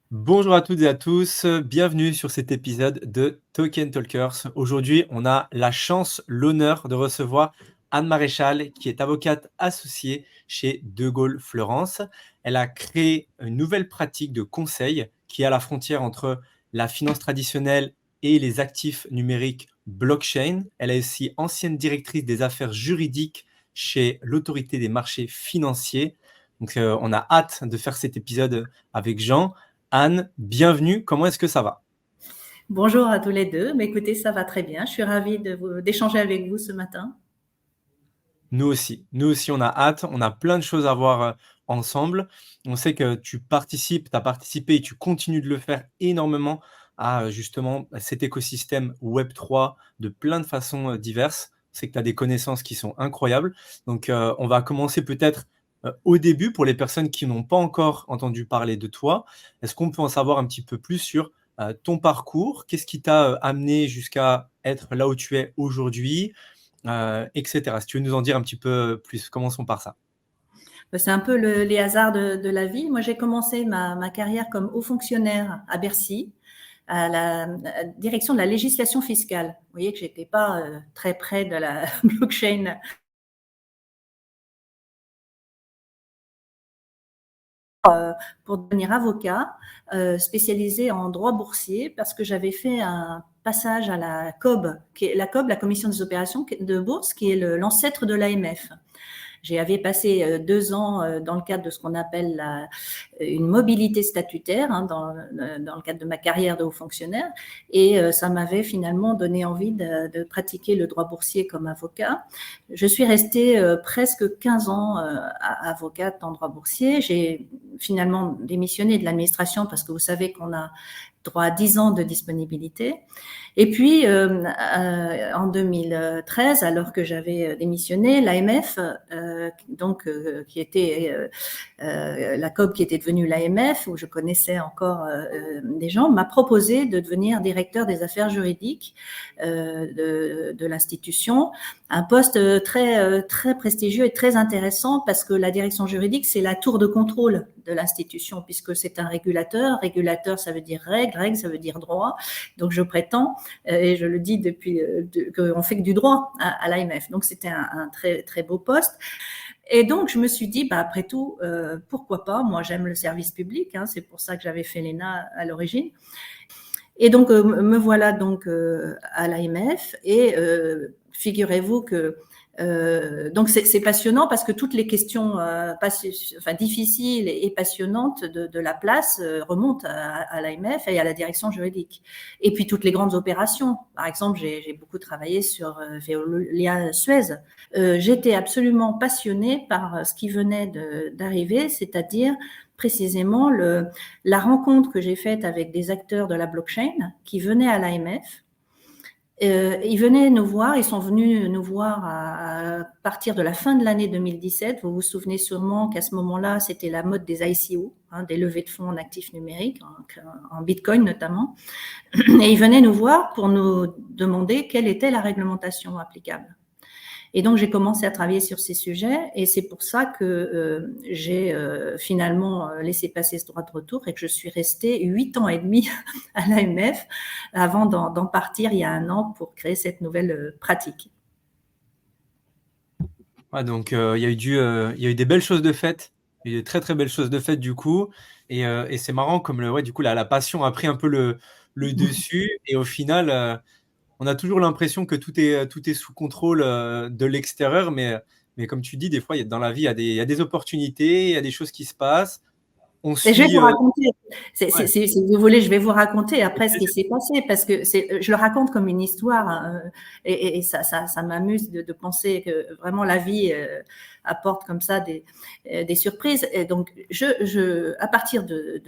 Bonjour à toutes et à tous, bienvenue sur cet épisode de Token Talkers. Aujourd'hui, on a la chance, l'honneur de recevoir Anne Maréchal, qui est avocate associée chez De Gaulle Fleurance. Elle a créé une nouvelle pratique de conseil qui est à la frontière entre la finance traditionnelle et les actifs numériques blockchain. Elle est aussi ancienne directrice des affaires juridiques chez l'autorité des marchés financiers. Donc, on a hâte de faire cet épisode avec Jean. Anne, bienvenue. Comment est-ce que ça va? Bonjour à tous les deux. Mais écoutez, ça va très bien. Je suis ravie d'échanger avec vous ce matin. Nous aussi. Nous aussi, on a hâte. On a plein de choses à voir ensemble. On sait que tu participes, tu as participé et tu continues de le faire énormément à justement cet écosystème Web3 de plein de façons diverses. On sait que tu as des connaissances qui sont incroyables. Donc, on va commencer peut-être au début pour les personnes qui n'ont pas encore entendu parler de toi. Est-ce qu'on peut en savoir un petit peu plus sur ton parcours? Qu'est-ce qui t'a amené jusqu'à être là où tu es aujourd'hui? Etc. Si tu veux nous en dire un petit peu plus, commençons par ça. C'est un peu les hasards de la vie. Moi, j'ai commencé ma carrière comme haut fonctionnaire à Bercy, à la direction de la législation fiscale. Vous voyez que j'étais pas très près de la blockchain. Pour devenir avocat, spécialisé en droit boursier, parce que j'avais fait un passage à la COB, la Commission des opérations de bourse, qui est l'ancêtre de l'AMF. J'avais passé 2 ans dans le cadre de ce qu'on appelle une mobilité statutaire, dans le cadre de ma carrière de haut fonctionnaire, et ça m'avait finalement donné envie de pratiquer le droit boursier comme avocat. Je suis restée presque 15 ans avocate en droit boursier. J'ai finalement démissionné de l'administration parce que vous savez qu'on a droit à 10 ans de disponibilité. Et puis, en 2013, alors que j'avais démissionné, l'AMF, qui était la COB qui était devenue l'AMF, où je connaissais encore des gens, m'a proposé de devenir directeur des affaires juridiques de l'institution, un poste très prestigieux et très intéressant parce que la direction juridique, c'est la tour de contrôle de l'institution, puisque c'est un régulateur. Régulateur, ça veut dire règle, ça veut dire droit. Donc, je prétends, et je le dis depuis qu'on fait que du droit à l'AMF. Donc, c'était un très, très beau poste. Et donc, je me suis dit, après tout, pourquoi pas? Moi, j'aime le service public. C'est pour ça que j'avais fait l'ENA à l'origine. Et donc, me voilà donc à l'AMF. Et figurez-vous que donc c'est passionnant parce que toutes les questions difficiles et passionnantes de la place remontent à l'AMF et à la direction juridique. Et puis toutes les grandes opérations. Par exemple, j'ai beaucoup travaillé sur Veolia Suez. J'étais absolument passionnée par ce qui venait d'arriver, c'est-à-dire précisément la rencontre que j'ai faite avec des acteurs de la blockchain qui venaient à l'AMF. Ils venaient nous voir, ils sont venus nous voir à partir de la fin de l'année 2017. Vous vous souvenez sûrement qu'à ce moment-là, c'était la mode des ICO, des levées de fonds en actifs numériques, en Bitcoin notamment. Et ils venaient nous voir pour nous demander quelle était la réglementation applicable. Et donc, j'ai commencé à travailler sur ces sujets et c'est pour ça que j'ai finalement laissé passer ce droit de retour et que je suis restée 8 ans et demi à l'AMF avant d'en partir il y a 1 an pour créer cette nouvelle pratique. Ouais, donc, il y a eu des belles choses de faites, il y a eu de très très belles choses de faites du coup, et c'est marrant comme du coup la passion a pris un peu le dessus, et au final, on a toujours l'impression que tout est sous contrôle de l'extérieur, mais comme tu dis, des fois, dans la vie, il y a des opportunités, il y a des choses qui se passent. On Et je vais suit. vous raconter, Ouais. si vous voulez, je vais vous raconter après ce qui s'est passé, parce que je le raconte comme une histoire, et ça m'amuse de penser que vraiment la vie apporte comme ça des surprises. Et donc, à partir de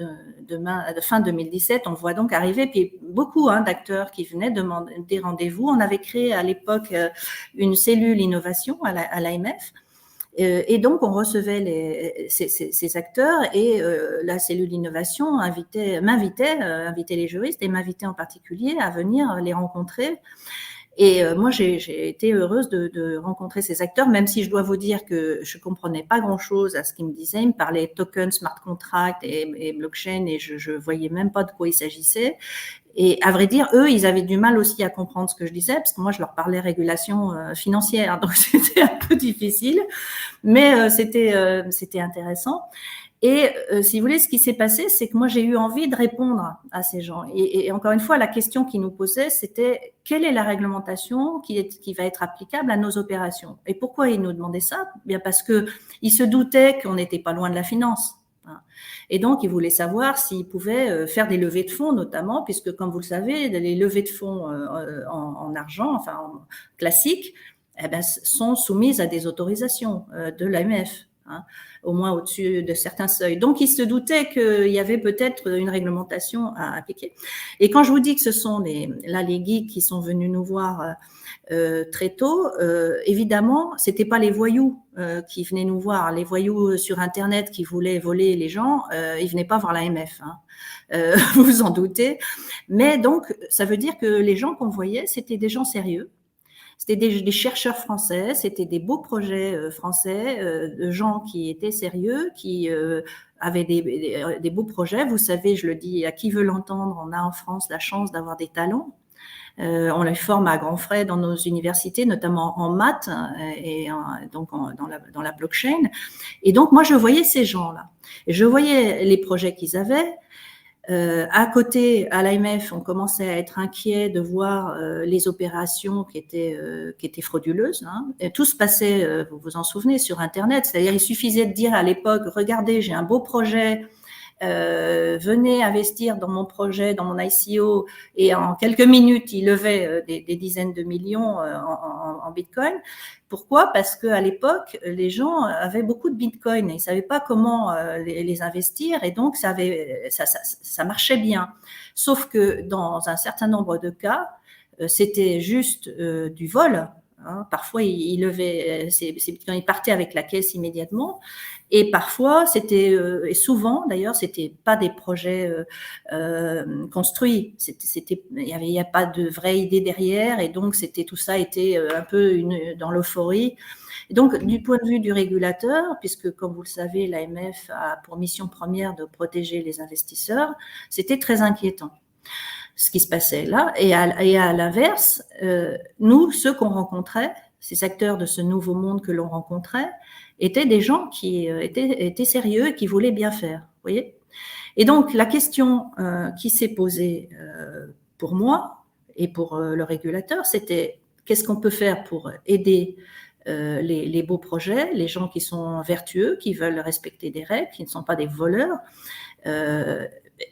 fin 2017, on voit donc arriver puis beaucoup d'acteurs qui venaient demander des rendez-vous. On avait créé à l'époque une cellule innovation à l'AMF. Et donc, on recevait ces acteurs et la cellule d'innovation invitait les juristes et m'invitait en particulier à venir les rencontrer. Et moi, j'ai été heureuse de rencontrer ces acteurs, même si je dois vous dire que je comprenais pas grand-chose à ce qu'ils me disaient. Ils me parlaient tokens, smart contract et blockchain, et je voyais même pas de quoi il s'agissait. Et à vrai dire, eux, ils avaient du mal aussi à comprendre ce que je disais, parce que moi, je leur parlais régulation financière, donc c'était un peu difficile, mais c'était intéressant. Et si vous voulez, ce qui s'est passé, c'est que moi, j'ai eu envie de répondre à ces gens. Et encore une fois, la question qu'ils nous posaient, c'était quelle est la réglementation qui va être applicable à nos opérations? Et pourquoi ils nous demandaient ça? Bien parce que ils se doutaient qu'on n'était pas loin de la finance. Et donc, ils voulaient savoir s'ils pouvaient faire des levées de fonds, notamment, puisque, comme vous le savez, les levées de fonds en argent, enfin en classique, eh ben, sont soumises à des autorisations de l'AMF. Hein, au moins au-dessus de certains seuils. Donc, ils se doutaient qu'il y avait peut-être une réglementation à appliquer. Et quand je vous dis que ce sont les geeks qui sont venus nous voir très tôt, évidemment, c'était pas les voyous qui venaient nous voir. Les voyous sur Internet qui voulaient voler les gens, ils venaient pas voir l'AMF. Hein. Vous vous en doutez. Mais donc, ça veut dire que les gens qu'on voyait, c'était des gens sérieux. C'était des chercheurs français, c'était des beaux projets français, de gens qui étaient sérieux, qui avaient des beaux projets. Vous savez, je le dis à qui veut l'entendre, on a en France la chance d'avoir des talents. On les forme à grands frais dans nos universités, notamment en maths et donc dans la blockchain. Et donc, moi, je voyais ces gens-là. Et je voyais les projets qu'ils avaient. À côté, à l'AMF, on commençait à être inquiet de voir les opérations qui étaient frauduleuses. Hein. Et tout se passait, vous vous en souvenez, sur Internet. C'est-à-dire, il suffisait de dire à l'époque, regardez, j'ai un beau projet, venez investir dans mon projet, dans mon ICO, et en quelques minutes, il levait des dizaines de millions en Bitcoin. Pourquoi? Parce qu'à l'époque, les gens avaient beaucoup de Bitcoin et ils ne savaient pas comment les investir, et donc ça marchait bien. Sauf que dans un certain nombre de cas, c'était juste du vol. Hein. Parfois, ils levaient ces Bitcoins, ils partaient avec la caisse immédiatement. Et parfois, et souvent d'ailleurs, c'était pas des projets construits. Il y a pas de vraie idée derrière, et donc tout ça était un peu dans l'euphorie. Et donc, du point de vue du régulateur, puisque comme vous le savez, l'AMF a pour mission première de protéger les investisseurs, c'était très inquiétant ce qui se passait là. Et à l'inverse, nous, ceux qu'on rencontrait, ces acteurs de ce nouveau monde que l'on rencontrait, étaient des gens qui étaient sérieux et qui voulaient bien faire. Vous voyez ? Et donc, la question qui s'est posée pour moi et pour le régulateur, c'était qu'est-ce qu'on peut faire pour aider les beaux projets, les gens qui sont vertueux, qui veulent respecter des règles, qui ne sont pas des voleurs.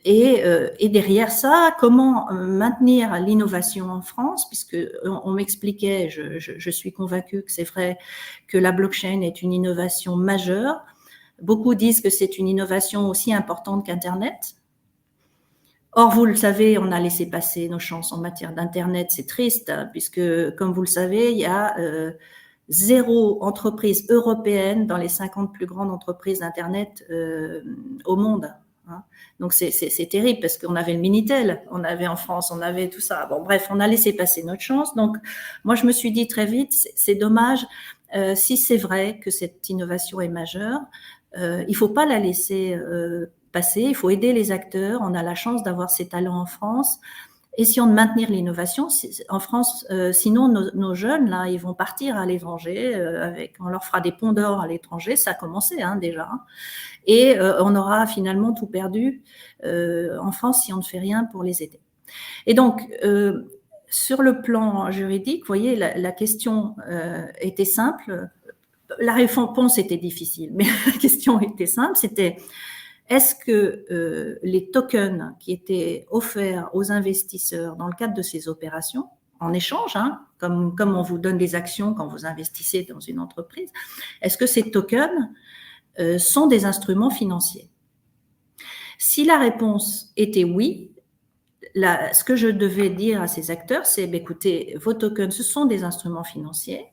Et derrière ça, comment maintenir l'innovation en France, puisque on m'expliquait, je suis convaincue que c'est vrai, que la blockchain est une innovation majeure. Beaucoup disent que c'est une innovation aussi importante qu'Internet. Or, vous le savez, on a laissé passer nos chances en matière d'Internet. C'est triste, hein, puisque, comme vous le savez, il y a 0 entreprise européenne dans les 50 plus grandes entreprises d'Internet au monde. Hein. Donc, c'est terrible, parce qu'on avait le Minitel, on avait en France, on avait tout ça. Bon, bref, on a laissé passer notre chance. Donc, moi, je me suis dit très vite, c'est dommage, si c'est vrai que cette innovation est majeure, il ne faut pas la laisser passer, il faut aider les acteurs. On a la chance d'avoir ces talents en France. Essayons de maintenir l'innovation en France. Sinon, nos jeunes, là, ils vont partir à l'étranger. On leur fera des ponts d'or à l'étranger. Ça a commencé hein, déjà. Et on aura finalement tout perdu en France si on ne fait rien pour les aider. Et donc, sur le plan juridique, vous voyez, la question était simple. La réponse était difficile, mais la question était simple. C'était est-ce que les tokens qui étaient offerts aux investisseurs dans le cadre de ces opérations, en échange, hein, comme on vous donne des actions quand vous investissez dans une entreprise, est-ce que ces tokens sont des instruments financiers? Si la réponse était oui, ce que je devais dire à ces acteurs, c'est écoutez, vos tokens, ce sont des instruments financiers.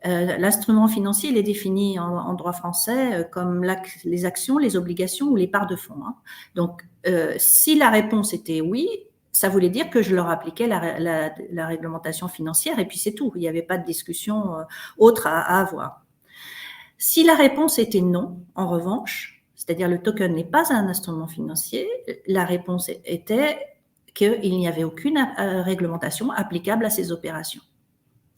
L'instrument financier, il est défini en droit français comme les actions, les obligations ou les parts de fonds. Hein. Donc, si la réponse était oui, ça voulait dire que je leur appliquais la réglementation financière et puis c'est tout. Il n'y avait pas de discussion autre à avoir. Si la réponse était non, en revanche, c'est-à-dire le token n'est pas un instrument financier, la réponse était qu'il n'y avait aucune réglementation applicable à ces opérations.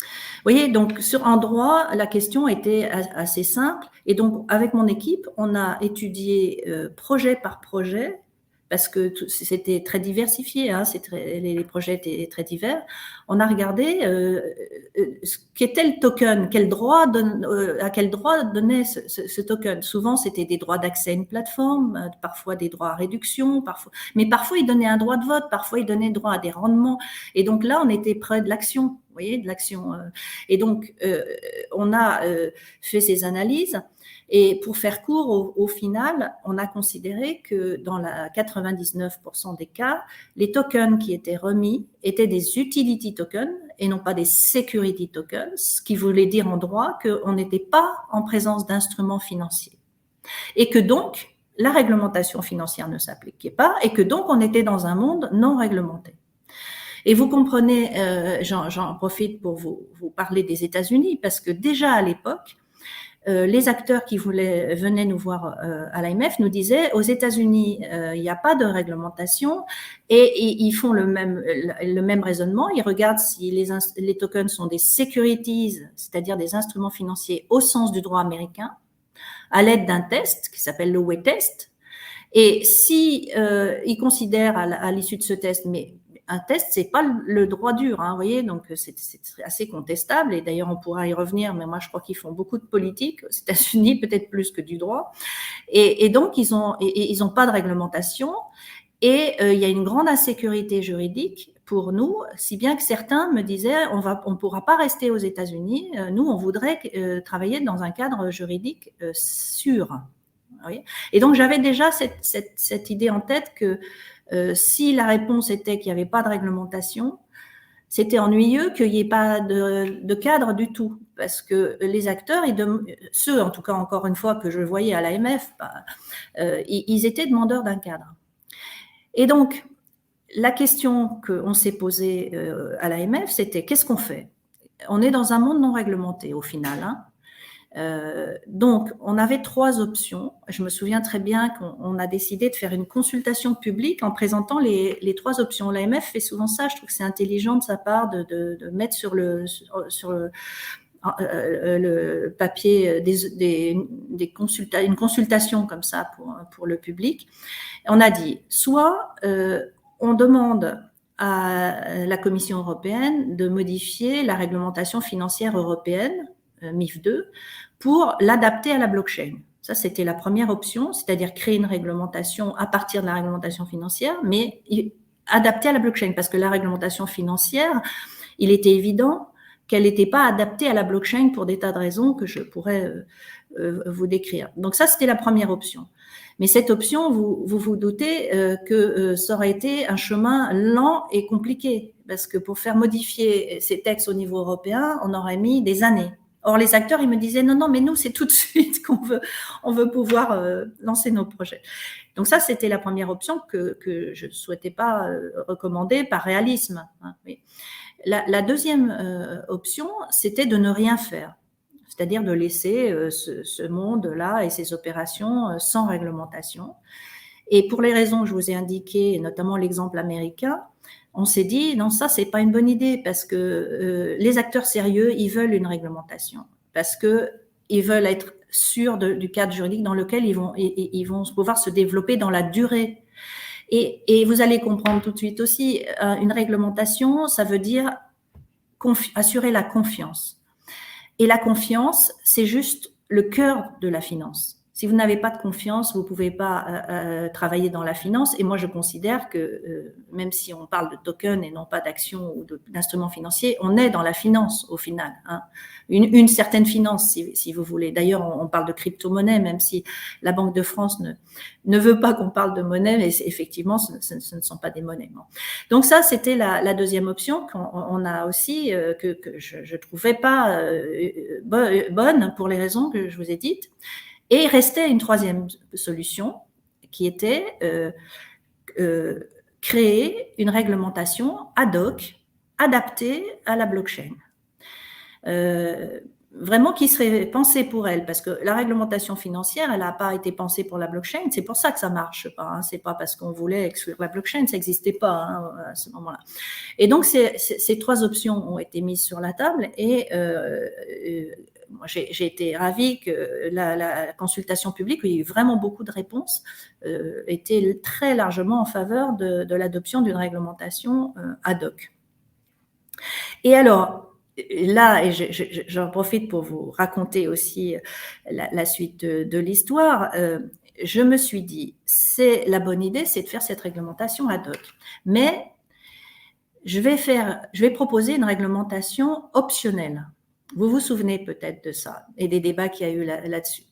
Vous voyez, donc en droit, la question était assez simple. Et donc, avec mon équipe, on a étudié projet par projet, parce que c'était très diversifié, hein, les projets étaient très divers. On a regardé ce qu'était le token, à quel droit donnait ce token. Souvent, c'était des droits d'accès à une plateforme, parfois des droits à réduction, mais parfois il donnait un droit de vote, parfois il donnait droit à des rendements. Et donc là, on était près de l'action, vous voyez, de l'action. Et donc, on a fait ces analyses. Et pour faire court, au final, on a considéré que dans 99% des cas, les tokens qui étaient remis étaient des utility tokens et non pas des security tokens, ce qui voulait dire en droit qu'on n'était pas en présence d'instruments financiers. Et que donc, la réglementation financière ne s'appliquait pas et que donc on était dans un monde non réglementé. Et vous comprenez, j'en profite pour vous parler des États-Unis, parce que déjà à l'époque, les acteurs qui venaient nous voir à l'AMF nous disaient aux États-Unis, il n'y a pas de réglementation et ils font le même raisonnement. Ils regardent si les tokens sont des securities, c'est-à-dire des instruments financiers au sens du droit américain, à l'aide d'un test qui s'appelle le Way Test. Et si ils considèrent à l'issue de ce test, mais un test, c'est pas le droit dur, hein, vous voyez, donc c'est assez contestable. Et d'ailleurs, on pourra y revenir, mais moi, je crois qu'ils font beaucoup de politique aux États-Unis, peut-être plus que du droit. Et donc, ils ont pas de réglementation. Et il y a une grande insécurité juridique pour nous, si bien que certains me disaient, on pourra pas rester aux États-Unis. Nous, on voudrait travailler dans un cadre juridique sûr. Oui. Et donc, j'avais déjà cette idée en tête que si la réponse était qu'il n'y avait pas de réglementation, c'était ennuyeux qu'il n'y ait pas de cadre du tout. Parce que les acteurs, ceux en tout cas encore une fois que je voyais à l'AMF, ils étaient demandeurs d'un cadre. Et donc, la question qu'on s'est posée à l'AMF, c'était qu'est-ce qu'on fait? On est dans un monde non réglementé au final, hein. Donc, on avait 3 options. Je me souviens très bien qu'on a décidé de faire une consultation publique en présentant les 3 options. L'AMF fait souvent ça. Je trouve que c'est intelligent de sa part de mettre sur le papier une consultation comme ça pour le public. On a dit, soit on demande à la Commission européenne de modifier la réglementation financière européenne, MIF 2, pour l'adapter à la blockchain. Ça, c'était la première option, c'est-à-dire créer une réglementation à partir de la réglementation financière, mais adaptée à la blockchain, parce que la réglementation financière, il était évident qu'elle n'était pas adaptée à la blockchain pour des tas de raisons que je pourrais vous décrire. Donc ça, c'était la première option. Mais cette option, vous doutez que ça aurait été un chemin lent et compliqué, parce que pour faire modifier ces textes au niveau européen, on aurait mis des années. Or, les acteurs, ils me disaient non, mais nous, c'est tout de suite on veut pouvoir lancer nos projets. Donc ça, c'était la première option que je ne souhaitais pas recommander par réalisme. Hein, oui. La deuxième option, c'était de ne rien faire, c'est-à-dire de laisser ce monde-là et ces opérations sans réglementation. Et pour les raisons que je vous ai indiquées, notamment l'exemple américain, on s'est dit non, ça c'est pas une bonne idée parce que les acteurs sérieux, ils veulent une réglementation parce que ils veulent être sûrs du cadre juridique dans lequel ils vont pouvoir se développer dans la durée. Et vous allez comprendre tout de suite aussi, une réglementation, ça veut dire assurer la confiance. Et la confiance, c'est juste le cœur de la finance. Si vous n'avez pas de confiance, vous ne pouvez pas travailler dans la finance. Et moi, je considère que même si on parle de token et non pas d'action ou d'instruments financiers, on est dans la finance au final. Hein. Une certaine finance, si vous voulez. D'ailleurs, on parle de crypto-monnaie, même si la Banque de France ne veut pas qu'on parle de monnaie, mais effectivement, ce ne sont pas des monnaies. Bon. Donc ça, c'était la deuxième option qu'on a aussi, que je ne trouvais pas bonne pour les raisons que je vous ai dites. Et il restait une troisième solution qui était créer une réglementation ad hoc adaptée à la blockchain. Vraiment qui serait pensée pour elle, parce que la réglementation financière, elle n'a pas été pensée pour la blockchain, c'est pour ça que ça marche pas, hein. C'est pas parce qu'on voulait exclure la blockchain, ça n'existait pas, hein, à ce moment-là. Et donc ces 3 options ont été mises sur la table et moi j'ai été ravie que la consultation publique, où il y a eu vraiment beaucoup de réponses, était très largement en faveur de l'adoption d'une réglementation ad hoc. Et alors, là, et j'en profite pour vous raconter aussi la suite de l'histoire, je me suis dit, c'est la bonne idée, c'est de faire cette réglementation ad hoc. Mais je vais proposer une réglementation optionnelle. Vous vous souvenez peut-être de ça et des débats qu'il y a eu là-dessus.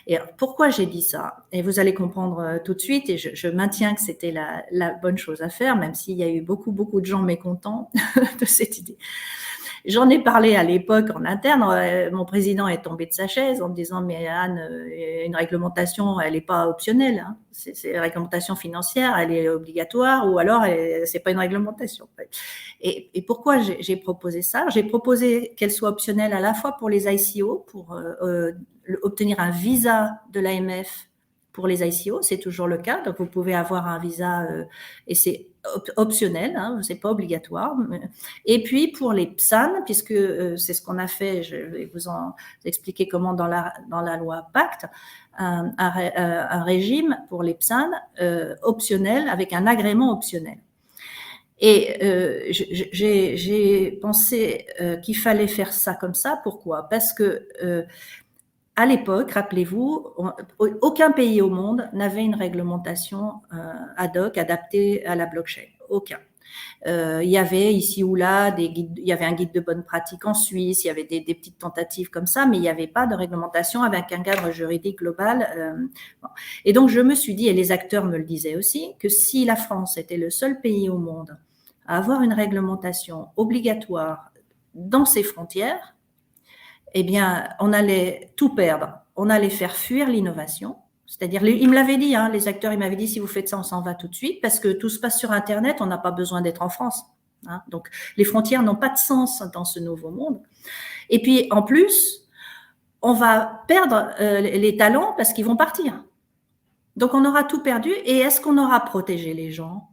Et alors, pourquoi j'ai dit ça? Et vous allez comprendre tout de suite, et je maintiens que c'était la bonne chose à faire, même s'il y a eu beaucoup de gens mécontents de cette idée. J'en ai parlé à l'époque en interne. Mon président est tombé de sa chaise en me disant, mais Anne, une réglementation, elle n'est pas optionnelle, hein. C'est une réglementation financière, elle est obligatoire, ou alors c'est pas une réglementation. Et pourquoi j'ai proposé ça? J'ai proposé qu'elle soit optionnelle à la fois pour les ICO, pour obtenir un visa de l'AMF pour les ICO, c'est toujours le cas. Donc vous pouvez avoir un visa et c'est optionnel, hein, c'est pas obligatoire. Et puis pour les PSAN, puisque c'est ce qu'on a fait, je vais vous en expliquer comment dans la loi Pacte, un régime pour les PSAN optionnel avec un agrément optionnel. Et j'ai pensé qu'il fallait faire ça comme ça. Pourquoi? Parce que à l'époque, rappelez-vous, aucun pays au monde n'avait une réglementation ad hoc adaptée à la blockchain. Aucun. Il y avait ici ou là des guides, il y avait un guide de bonne pratique en Suisse, il y avait des petites tentatives comme ça, mais il n'y avait pas de réglementation avec un cadre juridique global. Et donc je me suis dit, et les acteurs me le disaient aussi, que si la France était le seul pays au monde à avoir une réglementation obligatoire dans ses frontières, eh bien, on allait tout perdre. On allait faire fuir l'innovation. C'est-à-dire, ils me l'avaient dit, hein, les acteurs, ils m'avaient dit, si vous faites ça, on s'en va tout de suite, parce que tout se passe sur Internet, on n'a pas besoin d'être en France, hein. Donc, les frontières n'ont pas de sens dans ce nouveau monde. Et puis, en plus, on va perdre les talents parce qu'ils vont partir. Donc, on aura tout perdu. Et est-ce qu'on aura protégé les gens?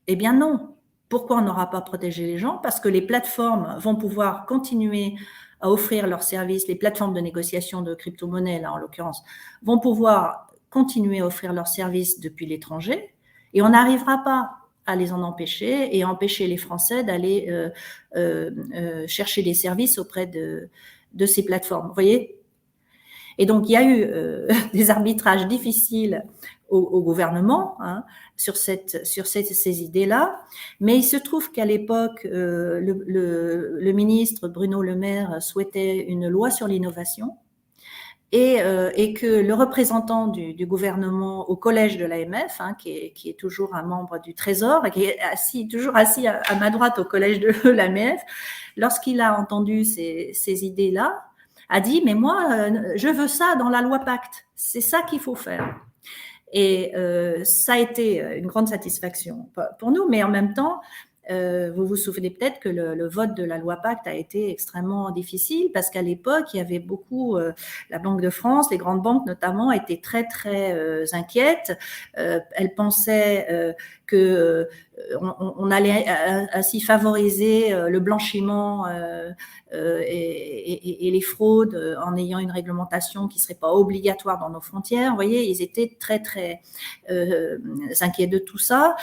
Eh bien, non. Pourquoi on n'aura pas protégé les gens? Parce que les plateformes vont pouvoir continuer à offrir leurs services, les plateformes de négociation de crypto-monnaies, là en l'occurrence, vont pouvoir continuer à offrir leurs services depuis l'étranger et on n'arrivera pas à les en empêcher et empêcher les Français d'aller chercher des services auprès de ces plateformes. Vous voyez? Et donc, il y a eu des arbitrages difficiles au gouvernement, hein, sur ces idées-là. Mais il se trouve qu'à l'époque, le ministre Bruno Le Maire souhaitait une loi sur l'innovation et que le représentant du gouvernement au collège de l'AMF, hein, qui est toujours un membre du Trésor et qui est toujours assis à ma droite au collège de l'AMF, lorsqu'il a entendu ces idées-là, a dit, mais moi, je veux ça dans la loi Pacte. C'est ça qu'il faut faire. Et ça a été une grande satisfaction pour nous, mais en même temps, vous vous souvenez peut-être que le vote de la loi Pacte a été extrêmement difficile parce qu'à l'époque, il y avait beaucoup, la Banque de France, les grandes banques notamment, étaient très inquiètes. Elles pensaient que on allait ainsi favoriser le blanchiment et les fraudes en ayant une réglementation qui serait pas obligatoire dans nos frontières. Vous voyez, ils étaient très inquiets de tout ça.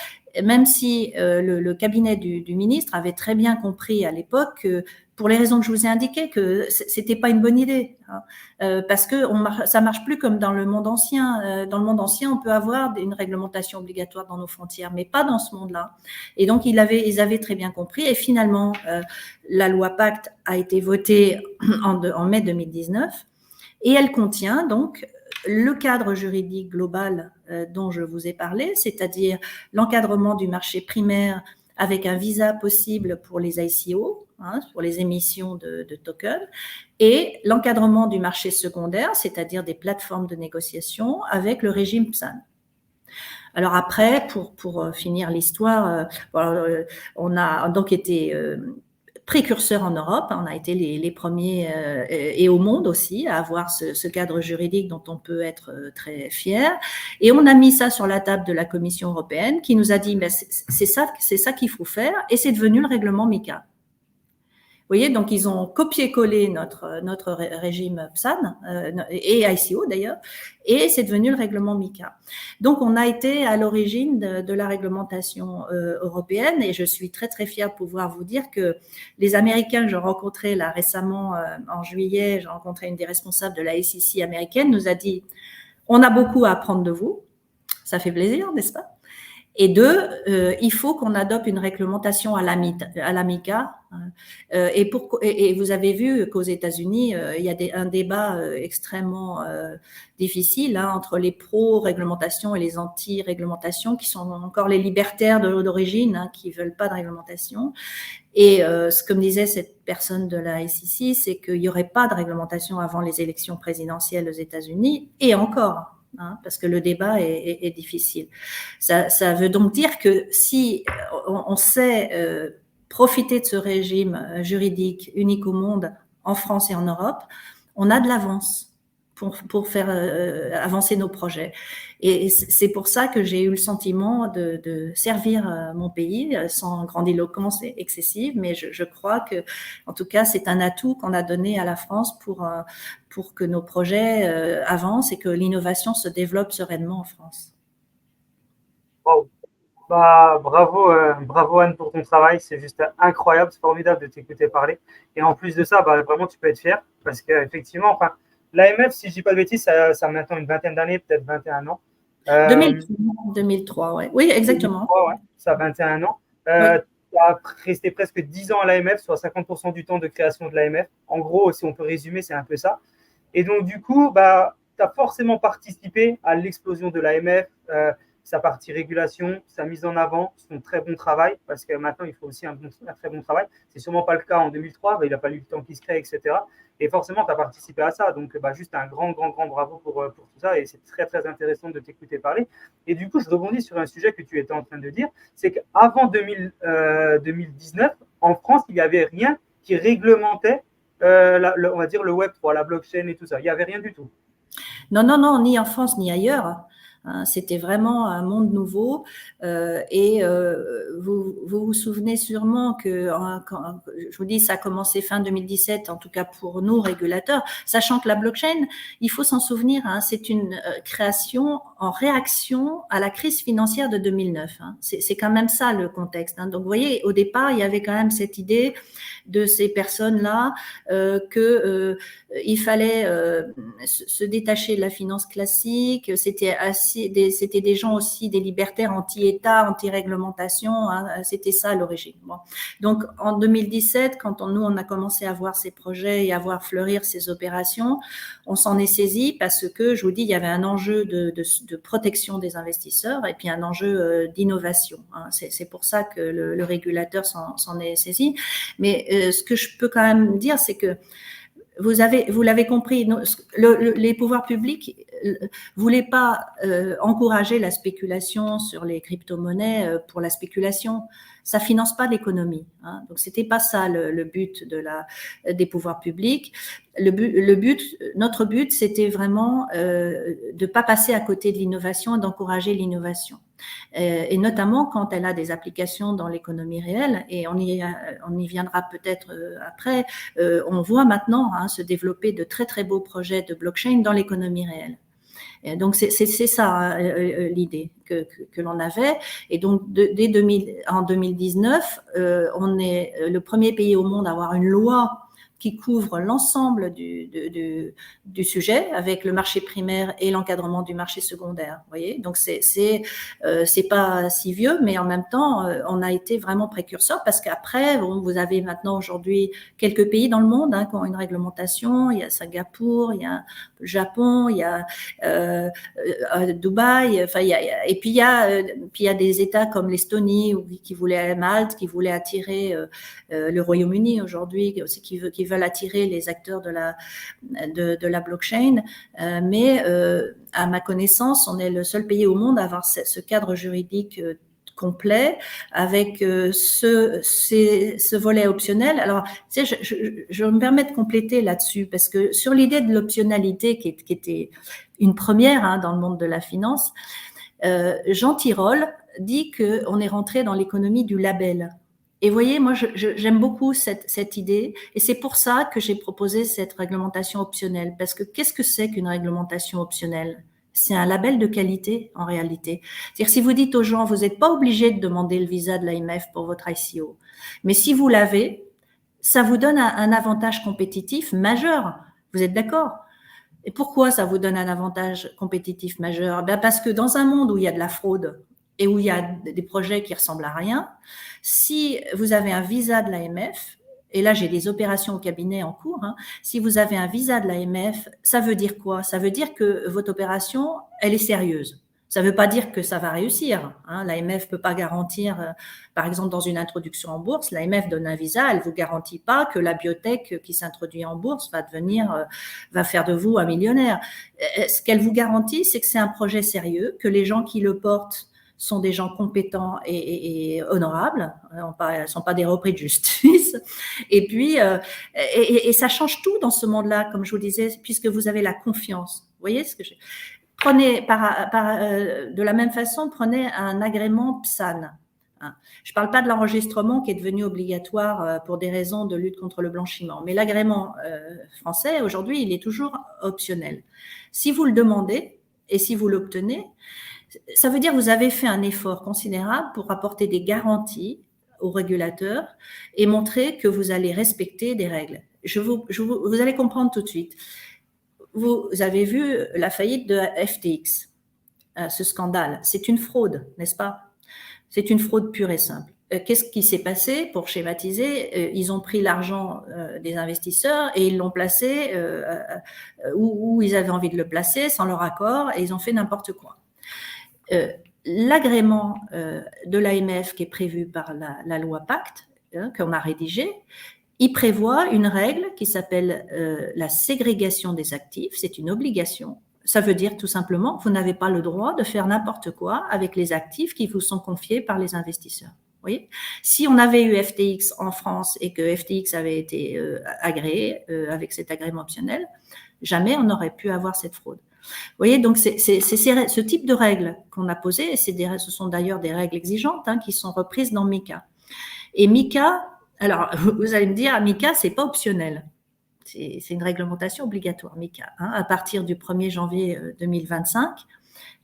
Même si le cabinet du ministre avait très bien compris à l'époque que, pour les raisons que je vous ai indiquées, que c'était pas une bonne idée, hein, parce que ça marche plus comme dans le monde ancien. Dans le monde ancien, on peut avoir une réglementation obligatoire dans nos frontières, mais pas dans ce monde-là. Et donc ils avaient très bien compris. Et finalement, la loi Pacte a été votée en mai 2019, et elle contient donc le cadre juridique global dont je vous ai parlé, c'est-à-dire l'encadrement du marché primaire avec un visa possible pour les ICO, hein, pour les émissions de tokens, et l'encadrement du marché secondaire, c'est-à-dire des plateformes de négociation avec le régime PSAN. Alors après, pour finir l'histoire, on a donc été précurseurs en Europe. On a été les premiers et au monde aussi à avoir ce cadre juridique dont on peut être très fier. Et on a mis ça sur la table de la Commission européenne qui nous a dit ben, c'est ça qu'il faut faire et c'est devenu le règlement MiCA. Vous voyez, donc ils ont copié-collé notre régime PSAN et ICO d'ailleurs, et c'est devenu le règlement MiCA. Donc on a été à l'origine de la réglementation européenne et je suis très très fière de pouvoir vous dire que les Américains que j'ai rencontrés là récemment en juillet, j'ai rencontré une des responsables de la SEC américaine, nous a dit on a beaucoup à apprendre de vous, ça fait plaisir, n'est-ce pas? Et deux, il faut qu'on adopte une réglementation à la MiCA. Et vous avez vu qu'aux États-Unis, il y a un débat extrêmement difficile entre les pro-réglementation et les anti-réglementation, qui sont encore les libertaires d'origine, qui ne veulent pas de réglementation. Et ce que me disait cette personne de la SEC, c'est qu'il n'y aurait pas de réglementation avant les élections présidentielles aux États-Unis, et encore. Parce que le débat est difficile. Ça veut donc dire que si on sait profiter de ce régime juridique unique au monde, en France et en Europe, on a de l'avance pour faire avancer nos projets. Et c'est pour ça que j'ai eu le sentiment de servir mon pays sans grandiloquence excessive, mais je crois que, en tout cas, c'est un atout qu'on a donné à la France pour que nos projets avancent et que l'innovation se développe sereinement en France. Wow. Bah, bravo Anne pour ton travail, c'est juste incroyable, c'est formidable de t'écouter parler. Et en plus de ça, bah, vraiment tu peux être fier parce qu'effectivement, enfin, l'AMF, si je dis pas de bêtises, ça a maintenant une vingtaine d'années, peut-être 21 ans. 2003, ouais. Oui, exactement. 2003, ouais, ça a 21 ans. Oui. Tu as resté presque 10 ans à l'AMF, soit 50% du temps de création de l'AMF. En gros, si on peut résumer, c'est un peu ça. Et donc, du coup, bah, tu as forcément participé à l'explosion de l'AMF, sa partie régulation, sa mise en avant, son très bon travail, parce que maintenant, il faut aussi un très bon travail. C'est sûrement pas le cas en 2003, bah, il n'a pas eu le temps qui se crée, etc. Et forcément, tu as participé à ça. Donc, bah, juste un grand bravo pour tout ça. Et c'est très, très intéressant de t'écouter parler. Et du coup, je rebondis sur un sujet que tu étais en train de dire. C'est qu'avant 2019, en France, il n'y avait rien qui réglementait, on va dire, le Web3, la blockchain et tout ça. Il n'y avait rien du tout. Non, ni en France ni ailleurs. C'était vraiment un monde nouveau et vous souvenez sûrement que, quand, je vous dis, ça a commencé fin 2017, en tout cas pour nous, régulateurs, sachant que la blockchain, il faut s'en souvenir, c'est une création en réaction à la crise financière de 2009. C'est quand même ça le contexte. Donc, vous voyez, au départ, il y avait quand même cette idée de ces personnes-là qu'il fallait se détacher de la finance classique, c'était des gens aussi, des libertaires anti-État, anti-réglementation, c'était ça à l'origine. Bon. Donc en 2017, quand on a commencé à voir ces projets et à voir fleurir ces opérations, on s'en est saisi parce que, je vous dis, il y avait un enjeu de protection des investisseurs et puis un enjeu d'innovation. C'est pour ça que le régulateur s'en est saisi. Mais ce que je peux quand même dire, c'est que vous l'avez compris, les pouvoirs publics voulaient pas encourager la spéculation sur les crypto-monnaies pour la spéculation. Ça finance pas l'économie. Donc c'était pas ça le but des pouvoirs publics. Notre but, c'était vraiment de pas passer à côté de l'innovation et d'encourager l'innovation. Et notamment quand elle a des applications dans l'économie réelle, et on y viendra peut-être après, on voit maintenant se développer de très très beaux projets de blockchain dans l'économie réelle. Et donc c'est ça l'idée que l'on avait. Et donc en 2019, on est le premier pays au monde à avoir une loi qui couvre l'ensemble du sujet avec le marché primaire et l'encadrement du marché secondaire. Vous voyez, donc c'est pas si vieux, mais en même temps, on a été vraiment précurseur parce qu'après, vous avez maintenant aujourd'hui quelques pays dans le monde qui ont une réglementation. Il y a Singapour, il y a le Japon, il y a Dubaï. Enfin, et puis il y a des États comme l'Estonie qui voulaient Malte, qui voulaient attirer le Royaume-Uni aujourd'hui, qui veulent veulent attirer les acteurs de la blockchain. Mais à ma connaissance, on est le seul pays au monde à avoir ce cadre juridique complet avec ce volet optionnel. Alors, tu sais, je me permets de compléter là-dessus parce que sur l'idée de l'optionnalité qui était une première dans le monde de la finance, Jean Tirole dit qu'on est rentré dans l'économie du label. Et vous voyez, moi, j'aime beaucoup cette idée, et c'est pour ça que j'ai proposé cette réglementation optionnelle. Parce que qu'est-ce que c'est qu'une réglementation optionnelle? C'est un label de qualité, en réalité. C'est-à-dire, si vous dites aux gens, vous n'êtes pas obligé de demander le visa de l'AMF pour votre ICO, mais si vous l'avez, ça vous donne un avantage compétitif majeur. Vous êtes d'accord? Et pourquoi ça vous donne un avantage compétitif majeur? Ben parce que dans un monde où il y a de la fraude et où il y a des projets qui ressemblent à rien, si vous avez un visa de l'AMF, et là j'ai des opérations au cabinet en cours, si vous avez un visa de l'AMF, ça veut dire quoi? Ça veut dire que votre opération, elle est sérieuse. Ça ne veut pas dire que ça va réussir. L'AMF ne peut pas garantir, par exemple, dans une introduction en bourse, l'AMF donne un visa, elle ne vous garantit pas que la biotech qui s'introduit en bourse va faire de vous un millionnaire. Ce qu'elle vous garantit, c'est que c'est un projet sérieux, que les gens qui le portent sont des gens compétents et honorables, ne sont pas des repris de justice. Et puis, et ça change tout dans ce monde-là, comme je vous disais, puisque vous avez la confiance. Vous voyez ce que je... Prenez de la même façon, prenez un agrément PSAN. Je ne parle pas de l'enregistrement qui est devenu obligatoire pour des raisons de lutte contre le blanchiment, mais l'agrément français, aujourd'hui, il est toujours optionnel. Si vous le demandez et si vous l'obtenez, ça veut dire que vous avez fait un effort considérable pour apporter des garanties aux régulateurs et montrer que vous allez respecter des règles. Vous allez comprendre tout de suite. Vous avez vu la faillite de FTX, ce scandale. C'est une fraude, n'est-ce pas? C'est une fraude pure et simple. Qu'est-ce qui s'est passé pour schématiser? Ils ont pris l'argent des investisseurs et ils l'ont placé où ils avaient envie de le placer, sans leur accord, et ils ont fait n'importe quoi. L'agrément de l'AMF qui est prévu par la loi Pacte, qu'on a rédigé, il prévoit une règle qui s'appelle la ségrégation des actifs. C'est une obligation. Ça veut dire tout simplement que vous n'avez pas le droit de faire n'importe quoi avec les actifs qui vous sont confiés par les investisseurs. Vous voyez? Si on avait eu FTX en France et que FTX avait été agréé avec cet agrément optionnel, jamais on n'aurait pu avoir cette fraude. Vous voyez, donc c'est ce type de règles qu'on a posées, et ce sont d'ailleurs des règles exigeantes qui sont reprises dans MiCA. Et MiCA, alors vous allez me dire, MiCA, c'est pas optionnel. C'est une réglementation obligatoire, MiCA. À partir du 1er janvier 2025,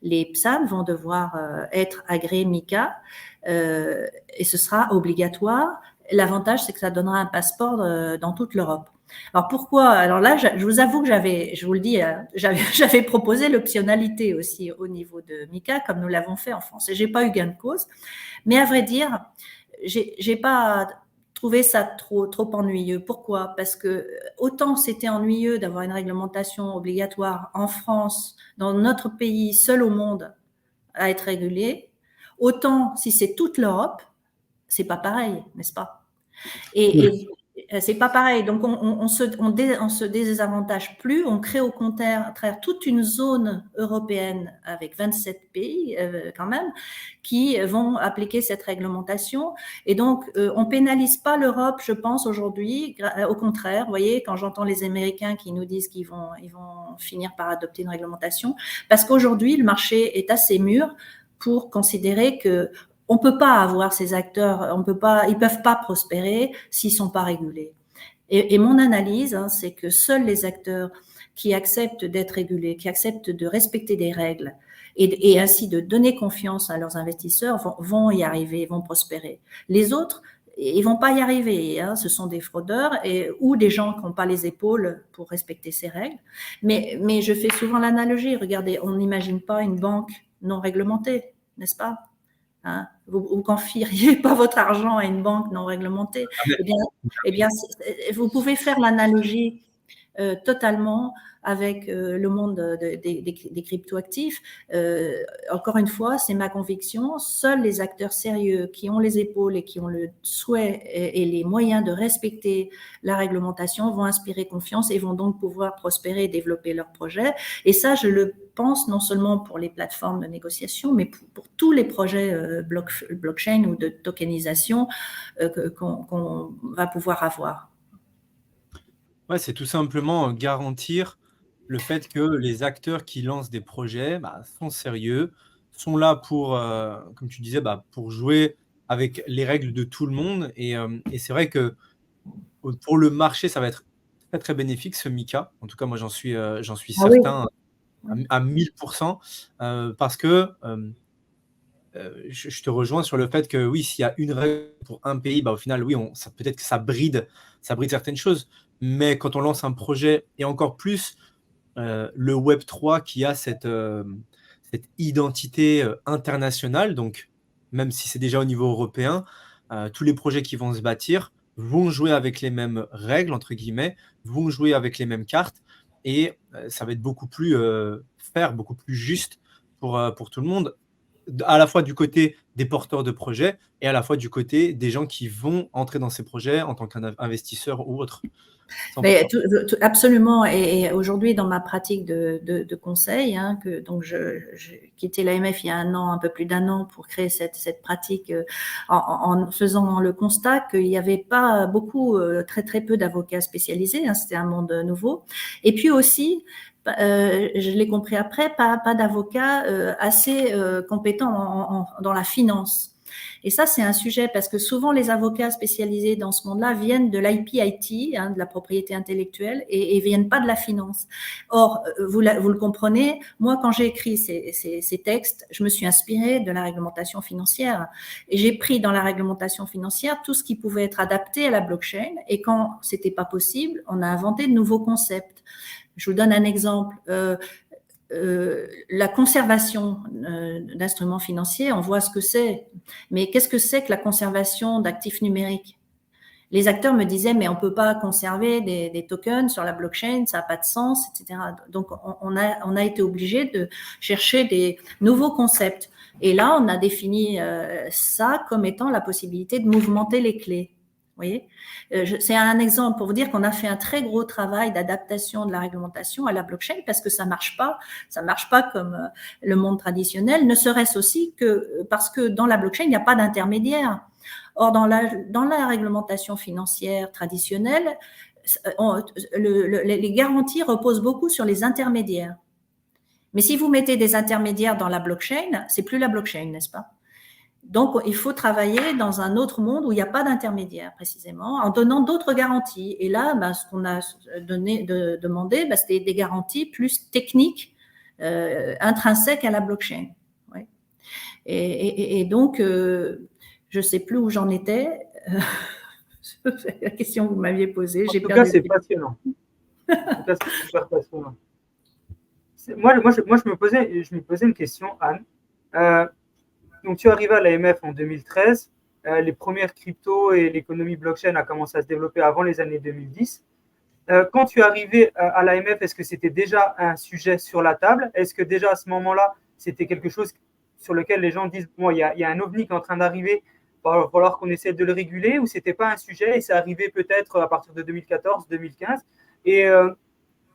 les PSAN vont devoir être agréés MiCA et ce sera obligatoire. L'avantage, c'est que ça donnera un passeport dans toute l'Europe. Alors pourquoi? Alors là, je vous avoue que je vous le dis, j'avais proposé l'optionnalité aussi au niveau de MiCA, comme nous l'avons fait en France. Et j'ai pas eu gain de cause. Mais à vrai dire, j'ai pas trouvé ça trop ennuyeux. Pourquoi? Parce que autant c'était ennuyeux d'avoir une réglementation obligatoire en France, dans notre pays, seul au monde à être régulé, autant si c'est toute l'Europe, c'est pas pareil, n'est-ce pas? Et c'est pas pareil. Donc, on se désavantage plus. On crée au contraire toute une zone européenne avec 27 pays quand même qui vont appliquer cette réglementation. Et donc, on pénalise pas l'Europe, je pense, aujourd'hui. Au contraire, vous voyez, quand j'entends les Américains qui nous disent qu'ils vont finir par adopter une réglementation, parce qu'aujourd'hui, le marché est assez mûr pour considérer que on peut pas avoir ces acteurs, ils peuvent pas prospérer s'ils sont pas régulés. Et mon analyse, c'est que seuls les acteurs qui acceptent d'être régulés, qui acceptent de respecter des règles et ainsi de donner confiance à leurs investisseurs vont y arriver, vont prospérer. Les autres, ils vont pas y arriver. Ce sont des fraudeurs ou des gens qui n'ont pas les épaules pour respecter ces règles. Mais je fais souvent l'analogie. Regardez, on n'imagine pas une banque non réglementée, n'est-ce pas? Vous confieriez pas votre argent à une banque non réglementée. Eh bien, vous pouvez faire l'analogie totalement avec le monde des cryptoactifs. Encore une fois, c'est ma conviction, seuls les acteurs sérieux qui ont les épaules et qui ont le souhait et les moyens de respecter la réglementation vont inspirer confiance et vont donc pouvoir prospérer et développer leurs projets. Et ça, je le pense non seulement pour les plateformes de négociation, mais pour tous les projets blockchain ou de tokenisation qu'on va pouvoir avoir. Ouais, c'est tout simplement garantir le fait que les acteurs qui lancent des projets sont sérieux, sont là pour, comme tu disais, pour jouer avec les règles de tout le monde. Et c'est vrai que pour le marché, ça va être très, très bénéfique, ce MiCA. En tout cas, moi, j'en suis Ah oui. certain à 1000%, parce que je te rejoins sur le fait que oui, s'il y a une règle pour un pays, au final, oui, peut-être que ça bride certaines choses. Mais quand on lance un projet, et encore plus le Web3 qui a cette identité internationale, donc même si c'est déjà au niveau européen, tous les projets qui vont se bâtir vont jouer avec les mêmes règles, entre guillemets, vont jouer avec les mêmes cartes, et ça va être beaucoup plus fair, beaucoup plus juste pour tout le monde, à la fois du côté des porteurs de projets et à la fois du côté des gens qui vont entrer dans ces projets en tant qu'investisseurs ou autres. Mais absolument. Et aujourd'hui, dans ma pratique de conseil, donc j'ai quitté l'AMF il y a un peu plus d'un an pour créer cette pratique, en faisant le constat qu'il n'y avait pas beaucoup, très très peu d'avocats spécialisés. C'était un monde nouveau. Et puis aussi, je l'ai compris après, pas d'avocats assez compétents dans la finance. Et ça, c'est un sujet parce que souvent les avocats spécialisés dans ce monde-là viennent de l'IPIT, de la propriété intellectuelle, et viennent pas de la finance. Or, vous le comprenez, moi, quand j'ai écrit ces textes, je me suis inspirée de la réglementation financière. Et j'ai pris dans la réglementation financière tout ce qui pouvait être adapté à la blockchain. Et quand c'était pas possible, on a inventé de nouveaux concepts. Je vous donne un exemple. La conservation d'instruments financiers, on voit ce que c'est. Mais qu'est-ce que c'est que la conservation d'actifs numériques? Les acteurs me disaient, mais on ne peut pas conserver des tokens sur la blockchain, ça n'a pas de sens, etc. Donc, on a été obligé de chercher des nouveaux concepts. Et là, on a défini ça comme étant la possibilité de mouvementer les clés. Vous voyez, c'est un exemple pour vous dire qu'on a fait un très gros travail d'adaptation de la réglementation à la blockchain parce que ça marche pas comme le monde traditionnel, ne serait-ce aussi que parce que dans la blockchain, il n'y a pas d'intermédiaire. Or, dans la réglementation financière traditionnelle, les garanties reposent beaucoup sur les intermédiaires. Mais si vous mettez des intermédiaires dans la blockchain, c'est plus la blockchain, n'est-ce pas? Donc, il faut travailler dans un autre monde où il n'y a pas d'intermédiaire, précisément, en donnant d'autres garanties. Et là, ce qu'on a demandé, c'était des garanties plus techniques, intrinsèques à la blockchain. Ouais. Et donc, je ne sais plus où j'en étais. La question que vous m'aviez posée. En tout cas, c'est passionnant. En tout cas, c'est super passionnant. Moi, je me posais une question, Anne. Donc, tu arrives à l'AMF en 2013. Les premières cryptos et l'économie blockchain a commencé à se développer avant les années 2010. Quand tu es arrivé à l'AMF, est-ce que c'était déjà un sujet sur la table? Est-ce que déjà à ce moment-là, c'était quelque chose sur lequel les gens disent, bon, il y a un ovni qui est en train d'arriver, il va falloir qu'on essaie de le réguler, ou c'était pas un sujet et c'est arrivé peut-être à partir de 2014-2015?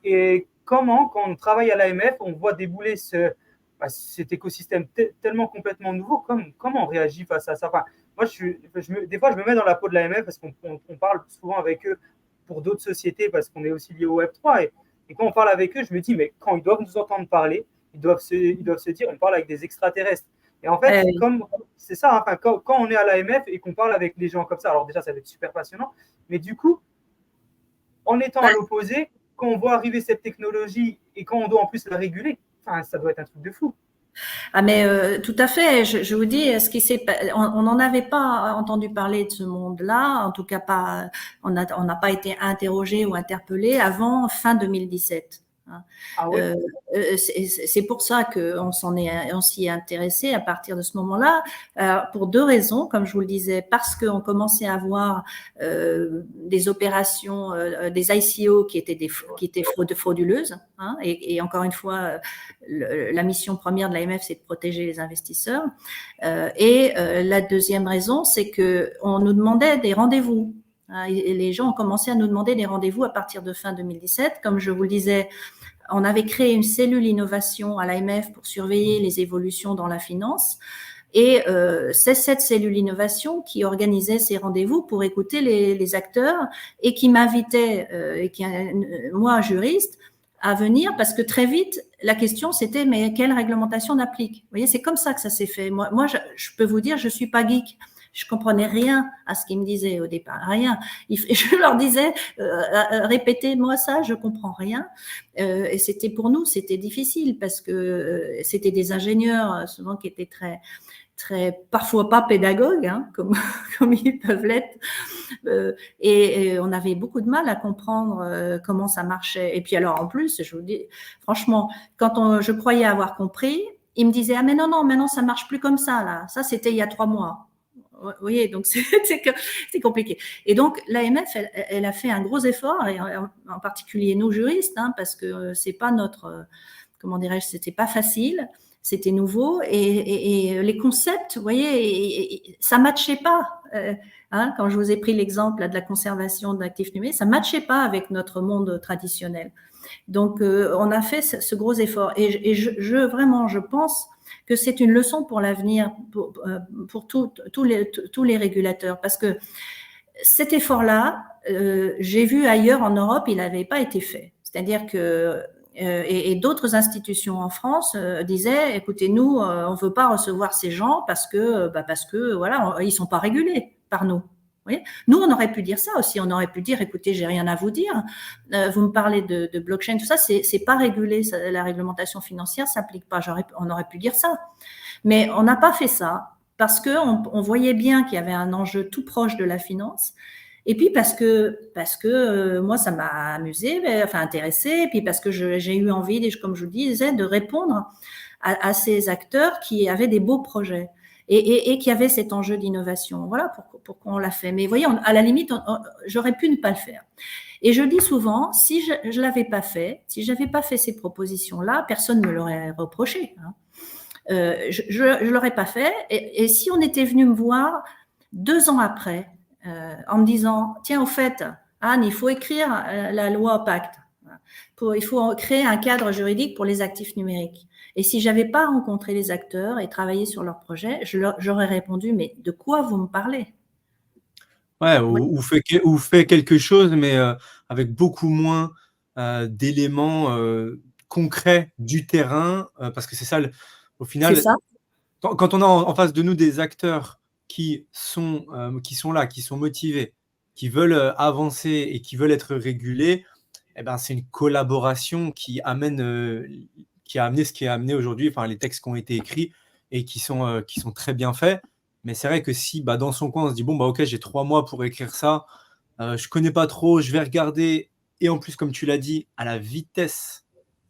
Et comment, quand on travaille à l'AMF, on voit débouler cet écosystème tellement complètement nouveau, comment on réagit face à ça? Moi, des fois, je me mets dans la peau de l'AMF parce qu'on parle souvent avec eux pour d'autres sociétés parce qu'on est aussi lié au Web3. Et quand on parle avec eux, je me dis, mais quand ils doivent nous entendre parler, ils doivent se dire, on parle avec des extraterrestres. Et en fait, c'est ça, quand on est à l'AMF et qu'on parle avec des gens comme ça, alors déjà, ça va être super passionnant, mais du coup, en étant à l'opposé, quand on voit arriver cette technologie et quand on doit en plus la réguler, ça doit être un truc de fou. Ah mais tout à fait. Je vous dis, on n'en avait pas entendu parler de ce monde-là. En tout cas, pas. On n'a pas été interrogé ou interpellé avant fin 2017. hein. Ah ouais? C'est pour ça on s'y est intéressé à partir de ce moment-là, pour deux raisons, comme je vous le disais, parce qu'on commençait à avoir des opérations, des ICO qui étaient frauduleuses, hein, et encore une fois, la mission première de l'AMF, c'est de protéger les investisseurs. La deuxième raison, c'est qu'on nous demandait des rendez-vous. Et les gens ont commencé à nous demander des rendez-vous à partir de fin 2017. Comme je vous le disais, on avait créé une cellule innovation à l'AMF pour surveiller les évolutions dans la finance. Et c'est cette cellule innovation qui organisait ces rendez-vous pour écouter les acteurs et qui m'invitait, moi, juriste, à venir, parce que très vite, la question c'était mais quelle réglementation on applique? Vous voyez, c'est comme ça que ça s'est fait. Moi je peux vous dire, je suis pas geek. Je comprenais rien à ce qu'ils me disaient au départ, rien. Je leur disais, répétez-moi ça, je comprends rien. Et c'était pour nous, c'était difficile parce que c'était des ingénieurs souvent qui étaient parfois pas pédagogues, hein, comme ils peuvent l'être. Et on avait beaucoup de mal à comprendre comment ça marchait. Et puis alors en plus, je vous dis, franchement, quand je croyais avoir compris, ils me disaient ah mais non, maintenant ça marche plus comme ça là. Ça c'était il y a 3 mois. Vous voyez, donc c'est compliqué. Et donc l'AMF, elle a fait un gros effort, et en particulier nous juristes, hein, parce que c'est pas notre, comment dirais-je, c'était pas facile, c'était nouveau, et les concepts, vous voyez, ça matchait pas. Hein, quand je vous ai pris l'exemple là, de la conservation d'actifs numériques, ça matchait pas avec notre monde traditionnel. Donc on a fait ce gros effort, et vraiment, je pense que c'est une leçon pour l'avenir pour tous les régulateurs, parce que cet effort-là, j'ai vu ailleurs en Europe, il n'avait pas été fait. C'est-à-dire que et d'autres institutions en France disaient, écoutez, nous, on veut pas recevoir ces gens parce que voilà, ils sont pas régulés par nous. Oui. Nous, on aurait pu dire ça aussi. On aurait pu dire, écoutez, j'ai rien à vous dire. Vous me parlez de blockchain, tout ça, c'est pas régulé. La réglementation financière s'applique pas. On aurait pu dire ça, mais on n'a pas fait ça parce que on voyait bien qu'il y avait un enjeu tout proche de la finance. Et puis parce que moi ça m'a amusé, enfin intéressé, et puis parce que j'ai eu envie, comme je vous disais, de répondre à ces acteurs qui avaient des beaux projets et qui avaient cet enjeu d'innovation. Voilà pourquoi on l'a fait. Mais vous voyez, à la limite, j'aurais pu ne pas le faire. Et je dis souvent, si je l'avais pas fait, si j'avais pas fait ces propositions-là, personne ne me l'aurait reproché. Hein. Je l'aurais pas fait. Et si on était venu me voir 2 ans après, en me disant, tiens, au fait, Anne, il faut écrire la loi Pacte. Il faut créer un cadre juridique pour les actifs numériques. Et si j'avais pas rencontré les acteurs et travaillé sur leur projet, j'aurais répondu, mais de quoi vous me parlez? Ouais, ou fait quelque chose, mais avec beaucoup moins d'éléments concrets du terrain, parce que c'est ça, au C'est final, ça? quand on a en face de nous des acteurs qui sont là, qui sont motivés, qui veulent avancer et qui veulent être régulés, eh ben, c'est une collaboration qui a amené ce qui est amené aujourd'hui, enfin les textes qui ont été écrits et qui sont très bien faits. Mais c'est vrai que si dans son coin on se dit bon ok, j'ai 3 mois pour écrire ça, je connais pas trop, je vais regarder, et en plus comme tu l'as dit, à la vitesse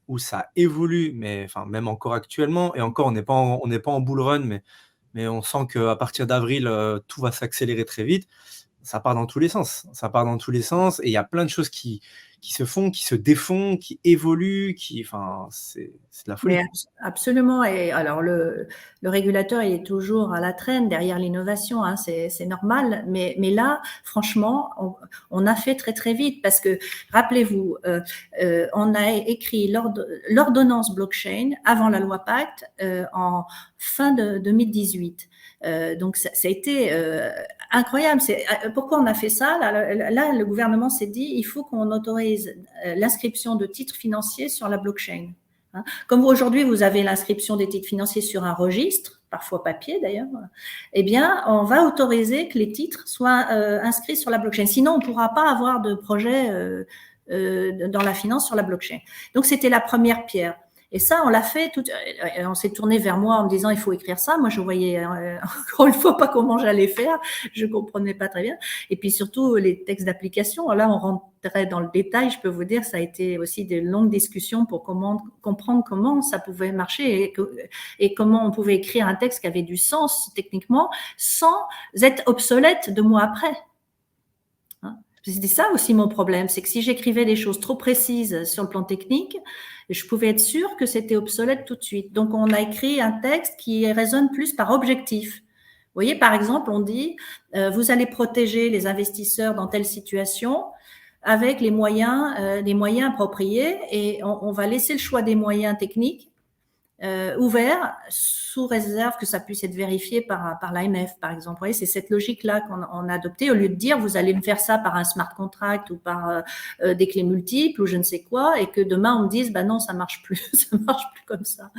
où ça évolue, mais enfin même encore actuellement, et encore on n'est pas en bull run, mais on sent qu'à partir d'avril, tout va s'accélérer très vite. Ça part dans tous les sens. Ça part dans tous les sens, et il y a plein de choses qui se font, qui se défont, qui évoluent, enfin, c'est de la folie. Mais absolument. Et alors, le régulateur, il est toujours à la traîne derrière l'innovation, hein, c'est normal. Mais là, franchement, on a fait très, très vite parce que, rappelez-vous, on a écrit l'ordonnance blockchain avant la loi Pacte en fin de 2018. Donc, ça a été incroyable. Pourquoi on a fait ça? Là, le gouvernement s'est dit, il faut qu'on autorise l'inscription de titres financiers sur la blockchain. Hein. Comme aujourd'hui, vous avez l'inscription des titres financiers sur un registre, parfois papier d'ailleurs, eh bien, on va autoriser que les titres soient inscrits sur la blockchain. Sinon, on ne pourra pas avoir de projet dans la finance sur la blockchain. Donc, c'était la première pierre. Et ça, on l'a fait. On s'est tourné vers moi en me disant il faut écrire ça. Moi, je voyais encore une fois pas comment j'allais faire. Je comprenais pas très bien. Et puis surtout les textes d'application. Là, on rentrait dans le détail. Je peux vous dire, ça a été aussi de longues discussions pour comprendre comment ça pouvait marcher et comment on pouvait écrire un texte qui avait du sens techniquement sans être obsolète 2 mois après. C'était ça aussi mon problème, c'est que si j'écrivais des choses trop précises sur le plan technique, je pouvais être sûre que c'était obsolète tout de suite. Donc, on a écrit un texte qui résonne plus par objectif. Vous voyez, par exemple, on dit vous allez protéger les investisseurs dans telle situation avec les moyens appropriés et on va laisser le choix des moyens techniques ouvert sous réserve que ça puisse être vérifié par l'AMF, par exemple. Vous voyez, c'est cette logique-là qu'on a adoptée au lieu de dire vous allez me faire ça par un smart contract ou par des clés multiples ou je ne sais quoi et que demain on me dise bah non, ça marche plus, ça marche plus comme ça.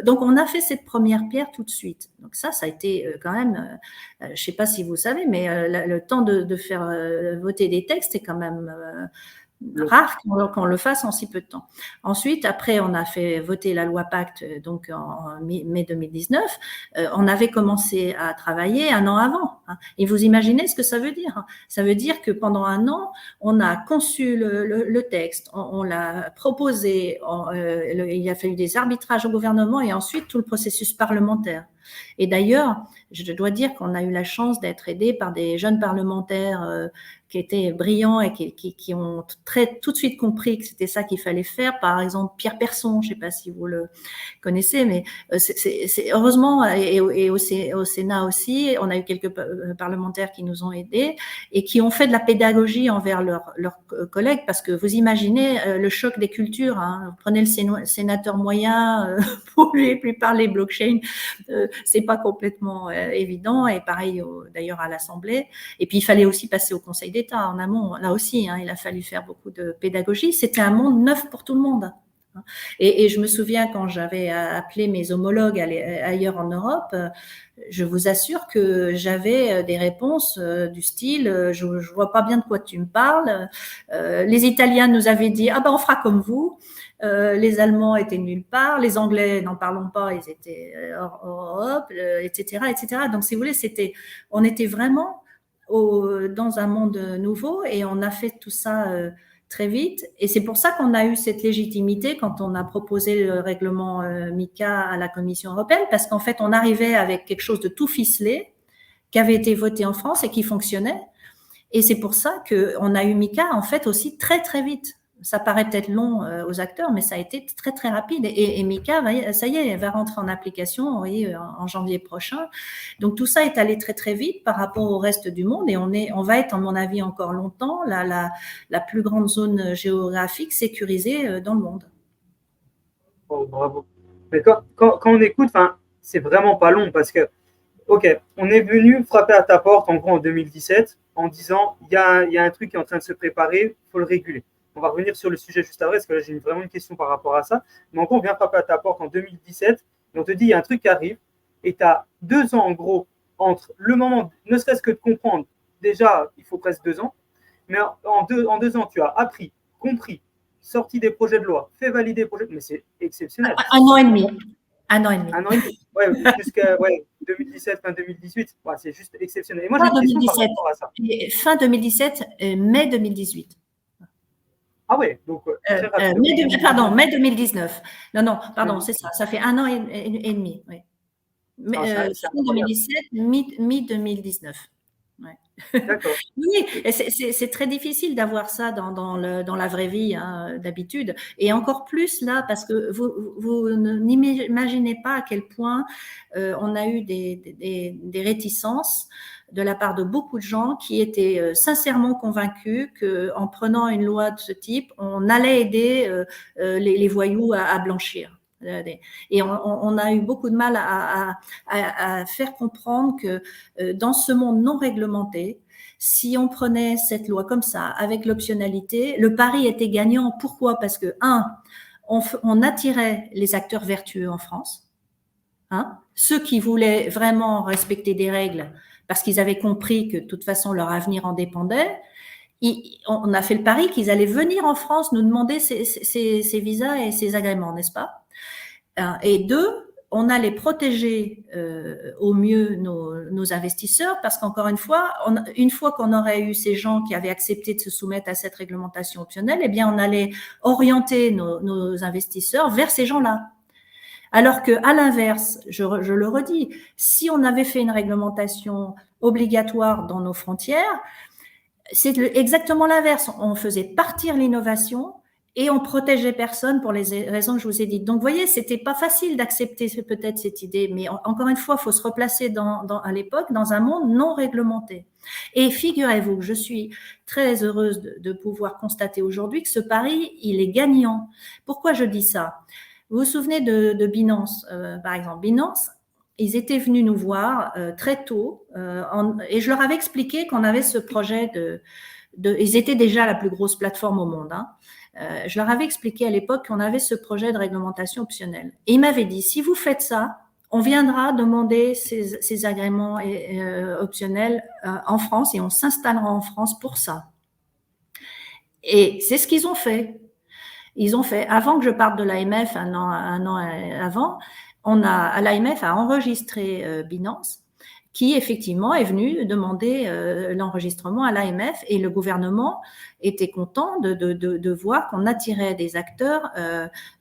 Donc on a fait cette première pierre tout de suite. Donc ça a été quand même, je sais pas si vous savez, mais le temps de faire voter des textes est quand même rare qu'on le fasse en si peu de temps. Ensuite, après, on a fait voter la loi Pacte donc en mai 2019. On avait commencé à travailler 1 an avant. Et vous imaginez ce que ça veut dire? Ça veut dire que pendant 1 an, on a conçu le texte, on l'a proposé, il a fallu des arbitrages au gouvernement et ensuite tout le processus parlementaire. Et d'ailleurs, je dois dire qu'on a eu la chance d'être aidés par des jeunes parlementaires qui étaient brillants et qui ont tout de suite compris que c'était ça qu'il fallait faire. Par exemple, Pierre Persson, je ne sais pas si vous le connaissez, mais c'est heureusement, et au Sénat aussi, on a eu quelques parlementaires qui nous ont aidés et qui ont fait de la pédagogie envers leurs collègues, parce que vous imaginez le choc des cultures. Vous prenez le sénateur moyen, pour lui parler blockchain, c'est pas complètement évident, et pareil d'ailleurs à l'Assemblée. Et puis il fallait aussi passer au Conseil d'État en amont, là aussi, il a fallu faire beaucoup de pédagogie. C'était un monde neuf pour tout le monde. Et je me souviens quand j'avais appelé mes homologues ailleurs en Europe, je vous assure que j'avais des réponses du style je vois pas bien de quoi tu me parles. Les Italiens nous avaient dit ah ben on fera comme vous. Les Allemands étaient nulle part, les Anglais n'en parlons pas, ils étaient hors Europe, etc., etc. Donc si vous voulez, on était vraiment dans un monde nouveau et on a fait tout ça très vite. Et c'est pour ça qu'on a eu cette légitimité quand on a proposé le règlement MiCA à la Commission européenne, parce qu'en fait, on arrivait avec quelque chose de tout ficelé, qui avait été voté en France et qui fonctionnait. Et c'est pour ça qu'on a eu MiCA, en fait, aussi très, très vite. Ça paraît peut-être long aux acteurs, mais ça a été très, très rapide. Et MiCA, ça y est, elle va rentrer en application, vous voyez, en janvier prochain. Donc, tout ça est allé très, très vite par rapport au reste du monde. Et on va être, à mon avis, encore longtemps la plus grande zone géographique sécurisée dans le monde. Oh, bravo. Mais quand on écoute, c'est vraiment pas long parce que, ok, on est venu frapper à ta porte en gros en 2017 en disant il y a un truc qui est en train de se préparer, il faut le réguler. On va revenir sur le sujet juste après, parce que là, j'ai vraiment une question par rapport à ça. Mais en gros, on vient frapper à ta porte en 2017 et on te dit, il y a un truc qui arrive et tu as 2 ans, en gros, entre le moment, ne serait-ce que de comprendre, déjà, il faut presque 2 ans, mais en deux ans, tu as appris, compris, sorti des projets de loi, fait valider des projets, mais c'est exceptionnel. 1 an et demi. 1 an et demi. 1 an et demi, ouais, jusqu'à 2017, fin 2018, ouais, c'est juste exceptionnel. Et moi, Fin j'ai une question 2017. par rapport à ça. Fin 2017, mai 2018. Ah ouais, donc très rapide. Pardon, mai 2019. Non, pardon, c'est ça. Ça fait 1 an et demi. Oui. Fin 2017, mi-2019. Ouais. D'accord. Oui, c'est très difficile d'avoir ça dans la vraie vie d'habitude. Et encore plus là, parce que vous n'imaginez pas à quel point on a eu des réticences de la part de beaucoup de gens qui étaient sincèrement convaincus qu'en prenant une loi de ce type, on allait aider les voyous à blanchir. Et on a eu beaucoup de mal à faire comprendre que dans ce monde non réglementé, si on prenait cette loi comme ça, avec l'optionnalité, le pari était gagnant. Pourquoi? Parce que, on attirait les acteurs vertueux en France, ceux qui voulaient vraiment respecter des règles parce qu'ils avaient compris que de toute façon leur avenir en dépendait. on a fait le pari qu'ils allaient venir en France nous demander ces visas et ces agréments, n'est-ce pas? Et deux, on allait protéger au mieux nos investisseurs parce qu'encore une fois qu'on aurait eu ces gens qui avaient accepté de se soumettre à cette réglementation optionnelle, eh bien, on allait orienter nos investisseurs vers ces gens-là. Alors que, à l'inverse, je le redis, si on avait fait une réglementation obligatoire dans nos frontières, c'est exactement l'inverse. On faisait partir l'innovation et on protégeait personne pour les raisons que je vous ai dites. Donc, vous voyez, c'était pas facile d'accepter peut-être cette idée, mais encore une fois, il faut se replacer à l'époque dans un monde non réglementé. Et figurez-vous que je suis très heureuse de pouvoir constater aujourd'hui que ce pari, il est gagnant. Pourquoi je dis ça? Vous vous souvenez de Binance, par exemple. Binance, ils étaient venus nous voir très tôt et je leur avais expliqué qu'on avait ce projet ils étaient déjà la plus grosse plateforme au monde. Hein. Je leur avais expliqué à l'époque qu'on avait ce projet de réglementation optionnelle. Et ils m'avaient dit, si vous faites ça, on viendra demander ces agréments optionnels en France et on s'installera en France pour ça. Et c'est ce qu'ils ont fait. Ils ont fait, avant que je parte de l'AMF, un an avant, l'AMF a enregistré Binance, qui effectivement est venu demander l'enregistrement à l'AMF et le gouvernement était content de voir qu'on attirait des acteurs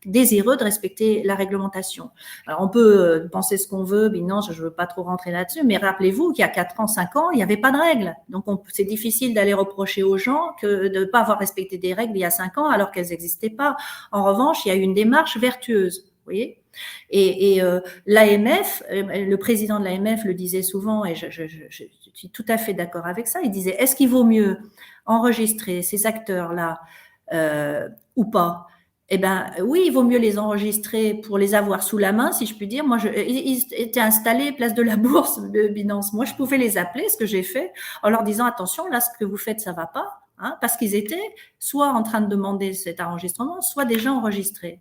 désireux de respecter la réglementation. Alors on peut penser ce qu'on veut, Binance, je ne veux pas trop rentrer là-dessus, mais rappelez-vous qu'il y a 4 ans, 5 ans, il n'y avait pas de règles. Donc c'est difficile d'aller reprocher aux gens que de ne pas avoir respecté des règles il y a 5 ans alors qu'elles n'existaient pas. En revanche, il y a eu une démarche vertueuse. Vous voyez ? Et l'AMF, le président de l'AMF le disait souvent, et je suis tout à fait d'accord avec ça, il disait, est-ce qu'il vaut mieux enregistrer ces acteurs-là ou pas? Eh bien, oui, il vaut mieux les enregistrer pour les avoir sous la main, si je puis dire. Moi, ils étaient installés place de la Bourse de Binance. Moi, je pouvais les appeler, ce que j'ai fait, en leur disant, attention, là, ce que vous faites, ça va pas, hein, parce qu'ils étaient soit en train de demander cet enregistrement, soit déjà enregistrés.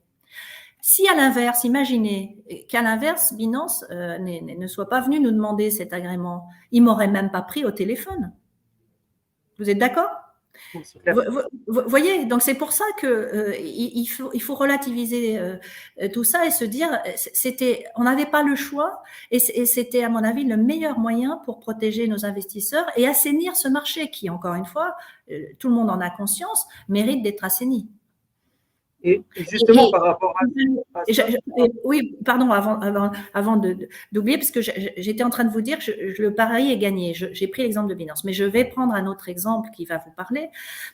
Si à l'inverse, imaginez qu'à l'inverse, Binance ne soit pas venu nous demander cet agrément, il m'aurait même pas pris au téléphone. Vous êtes d'accord ? Vous voyez, donc c'est pour ça que il faut relativiser tout ça et se dire, on n'avait pas le choix et c'était à mon avis le meilleur moyen pour protéger nos investisseurs et assainir ce marché qui, encore une fois, tout le monde en a conscience, mérite d'être assaini. Et justement, par rapport à oui, pardon, avant d'oublier, parce que j'étais en train de vous dire que le pari est gagné. J'ai pris l'exemple de Binance, mais je vais prendre un autre exemple qui va vous parler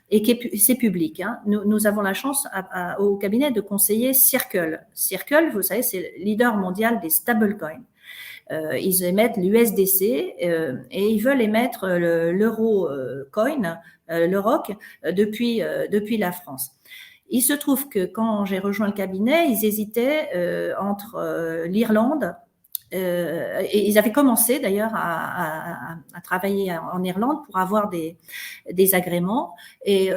et c'est public. Hein. Nous avons la chance au cabinet de conseiller Circle. Circle, vous savez, c'est le leader mondial des stablecoins. Ils émettent l'USDC et ils veulent émettre l'euro coin, le ROC, depuis la France. Il se trouve que quand j'ai rejoint le cabinet, ils hésitaient entre l'Irlande, et ils avaient commencé d'ailleurs à travailler en Irlande pour avoir des agréments, et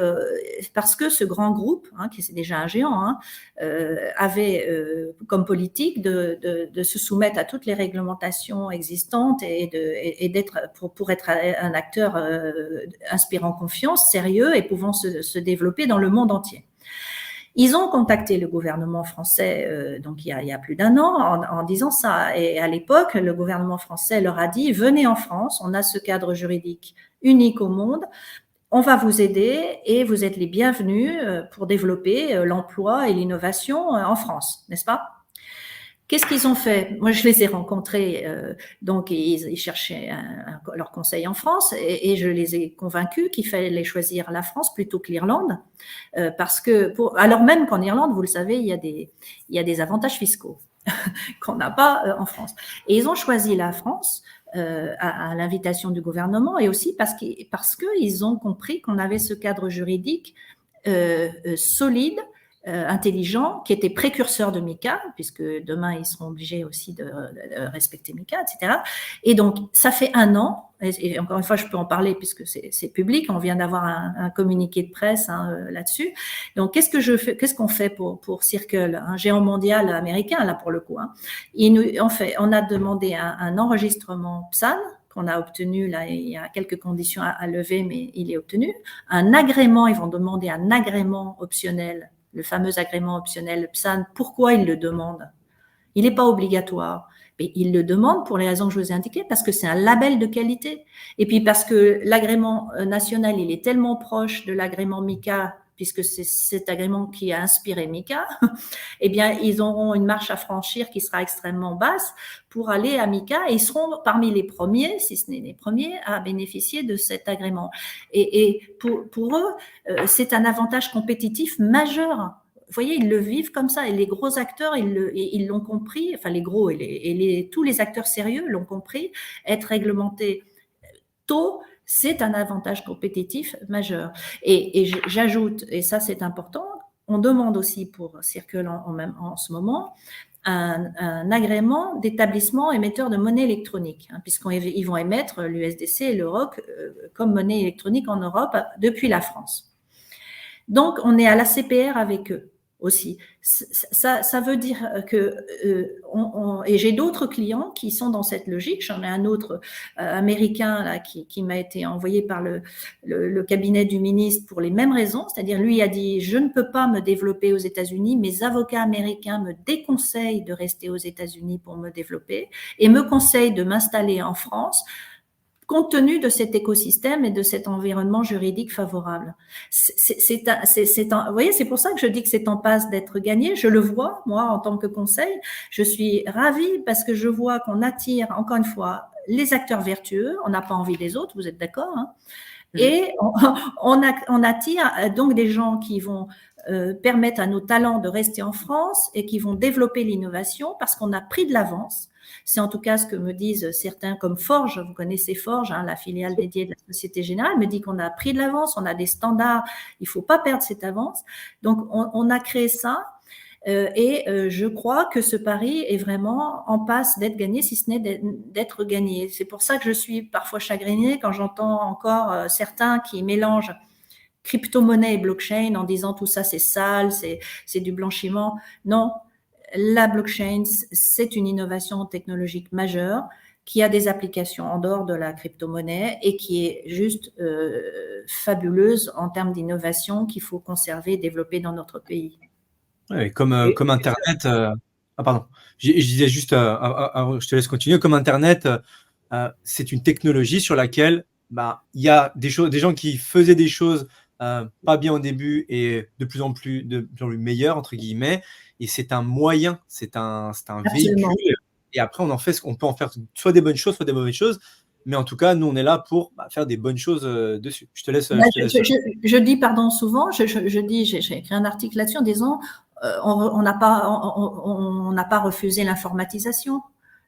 parce que ce grand groupe, hein, qui est déjà un géant, hein, avait comme politique de se soumettre à toutes les réglementations existantes et d'être pour être un acteur inspirant confiance, sérieux et pouvant se développer dans le monde entier. Ils ont contacté le gouvernement français donc il y a plus d'1 an en disant ça. Et à l'époque, le gouvernement français leur a dit « Venez en France, on a ce cadre juridique unique au monde, on va vous aider et vous êtes les bienvenus pour développer l'emploi et l'innovation en France, n'est-ce pas ?» Qu'est-ce qu'ils ont fait? Moi, je les ai rencontrés, donc ils cherchaient leur conseil en France et je les ai convaincus qu'il fallait choisir la France plutôt que l'Irlande, parce que alors même qu'en Irlande, vous le savez, il y a des avantages fiscaux qu'on n'a pas en France. Et ils ont choisi la France à l'invitation du gouvernement et aussi parce qu'ils ont compris qu'on avait ce cadre juridique solide, intelligent, qui était précurseur de MiCA, puisque demain ils seront obligés aussi de respecter MiCA, etc. Et donc ça fait 1 an, et encore une fois je peux en parler puisque c'est public, on vient d'avoir un communiqué de presse là-dessus. Donc qu'est-ce qu'on fait pour Circle, un géant mondial américain là pour le coup, hein. On a demandé un enregistrement PSAN qu'on a obtenu, là, il y a quelques conditions à lever, mais il est obtenu. Un agrément, ils vont demander un agrément optionnel, le fameux agrément optionnel, le PSAN. Pourquoi ils le demandent? Il n'est pas obligatoire, mais ils le demandent pour les raisons que je vous ai indiquées, parce que c'est un label de qualité. Et puis parce que l'agrément national, il est tellement proche de l'agrément MICA, puisque c'est cet agrément qui a inspiré MICA, eh bien, ils auront une marche à franchir qui sera extrêmement basse pour aller à MICA et ils seront parmi les premiers, si ce n'est les premiers, à bénéficier de cet agrément. Et pour eux, c'est un avantage compétitif majeur. Vous voyez, ils le vivent comme ça et les gros acteurs, ils l'ont compris, enfin les gros et tous les acteurs sérieux l'ont compris, être réglementés tôt, c'est un avantage compétitif majeur. Et j'ajoute, et ça c'est important, on demande aussi pour Circle en ce moment un agrément d'établissement émetteur de monnaie électronique, puisqu'ils vont émettre l'USDC et le ROC comme monnaie électronique en Europe depuis la France. Donc, on est à la CPR avec eux aussi. Ça veut dire que et j'ai d'autres clients qui sont dans cette logique. J'en ai un autre américain là, qui m'a été envoyé par le cabinet du ministre pour les mêmes raisons, c'est-à-dire lui a dit je ne peux pas me développer aux États-Unis, mes avocats américains me déconseillent de rester aux États-Unis pour me développer et me conseillent de m'installer en France compte tenu de cet écosystème et de cet environnement juridique favorable. Vous voyez, c'est pour ça que je dis que c'est en passe d'être gagné. Je le vois, moi, en tant que conseil. Je suis ravie parce que je vois qu'on attire, encore une fois, les acteurs vertueux. On n'a pas envie des autres, vous êtes d'accord, hein? Et on attire donc des gens qui vont permettre à nos talents de rester en France et qui vont développer l'innovation parce qu'on a pris de l'avance. C'est en tout cas ce que me disent certains comme Forge, vous connaissez Forge, hein, la filiale dédiée de la Société Générale, me dit qu'on a pris de l'avance, on a des standards, il ne faut pas perdre cette avance. Donc, on a créé ça et je crois que ce pari est vraiment en passe d'être gagné, si ce n'est d'être gagné. C'est pour ça que je suis parfois chagrinée quand j'entends encore certains qui mélangent crypto-monnaie et blockchain en disant tout ça c'est sale, c'est du blanchiment. Non. La blockchain, c'est une innovation technologique majeure qui a des applications en dehors de la crypto-monnaie et qui est juste fabuleuse en termes d'innovation qu'il faut conserver et développer dans notre pays. Ouais, comme Internet. Ah, pardon. Je disais juste, je te laisse continuer. Comme Internet, c'est une technologie sur laquelle il y a des gens qui faisaient des choses pas bien au début et de plus en plus meilleures, entre guillemets. Et c'est un moyen, c'est un véhicule. Et après, on peut en faire soit des bonnes choses, soit des mauvaises choses. Mais en tout cas, nous, on est là pour faire des bonnes choses dessus. Je te laisse. Je dis, pardon, souvent, j'ai écrit un article là-dessus en disant on n'a pas refusé l'informatisation.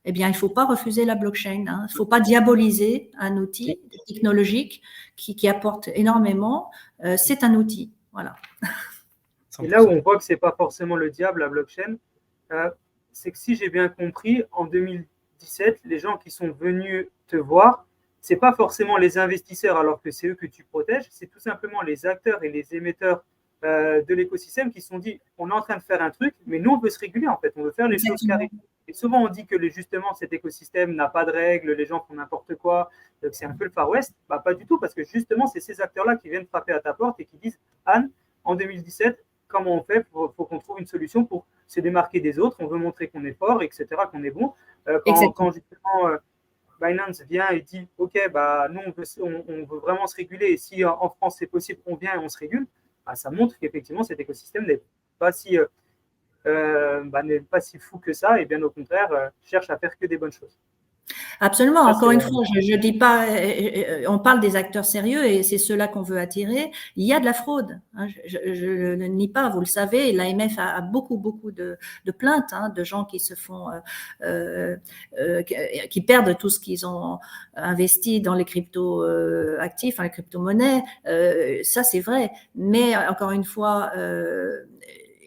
Eh bien, il ne faut pas refuser la blockchain. Il ne faut pas diaboliser un outil technologique qui apporte énormément. C'est un outil. Voilà. Et là où on voit que ce n'est pas forcément le diable, la blockchain, c'est que si j'ai bien compris, en 2017, les gens qui sont venus te voir, ce n'est pas forcément les investisseurs alors que c'est eux que tu protèges, c'est tout simplement les acteurs et les émetteurs de l'écosystème qui se sont dit on est en train de faire un truc, mais nous on veut se réguler en fait, on veut faire les choses carrées. Et souvent on dit que justement cet écosystème n'a pas de règles, les gens font n'importe quoi, c'est un peu le Far West. Pas du tout, parce que justement c'est ces acteurs-là qui viennent frapper à ta porte et qui disent Anne, en 2017, comment on fait? Il faut qu'on trouve une solution pour se démarquer des autres, on veut montrer qu'on est fort, etc., qu'on est bon. Quand justement Binance vient et dit ok, nous on veut vraiment se réguler, et si en France c'est possible, on vient et on se régule, ça montre qu'effectivement cet écosystème n'est pas si fou que ça, et bien au contraire cherche à faire que des bonnes choses. Absolument. Encore une fois, je dis pas, on parle des acteurs sérieux et c'est ceux-là qu'on veut attirer. Il y a de la fraude. Je ne nie pas, vous le savez. L'AMF a beaucoup de plaintes de gens qui se font, qui perdent tout ce qu'ils ont investi dans les crypto actifs, les crypto-monnaies. Ça, c'est vrai. Mais encore une fois,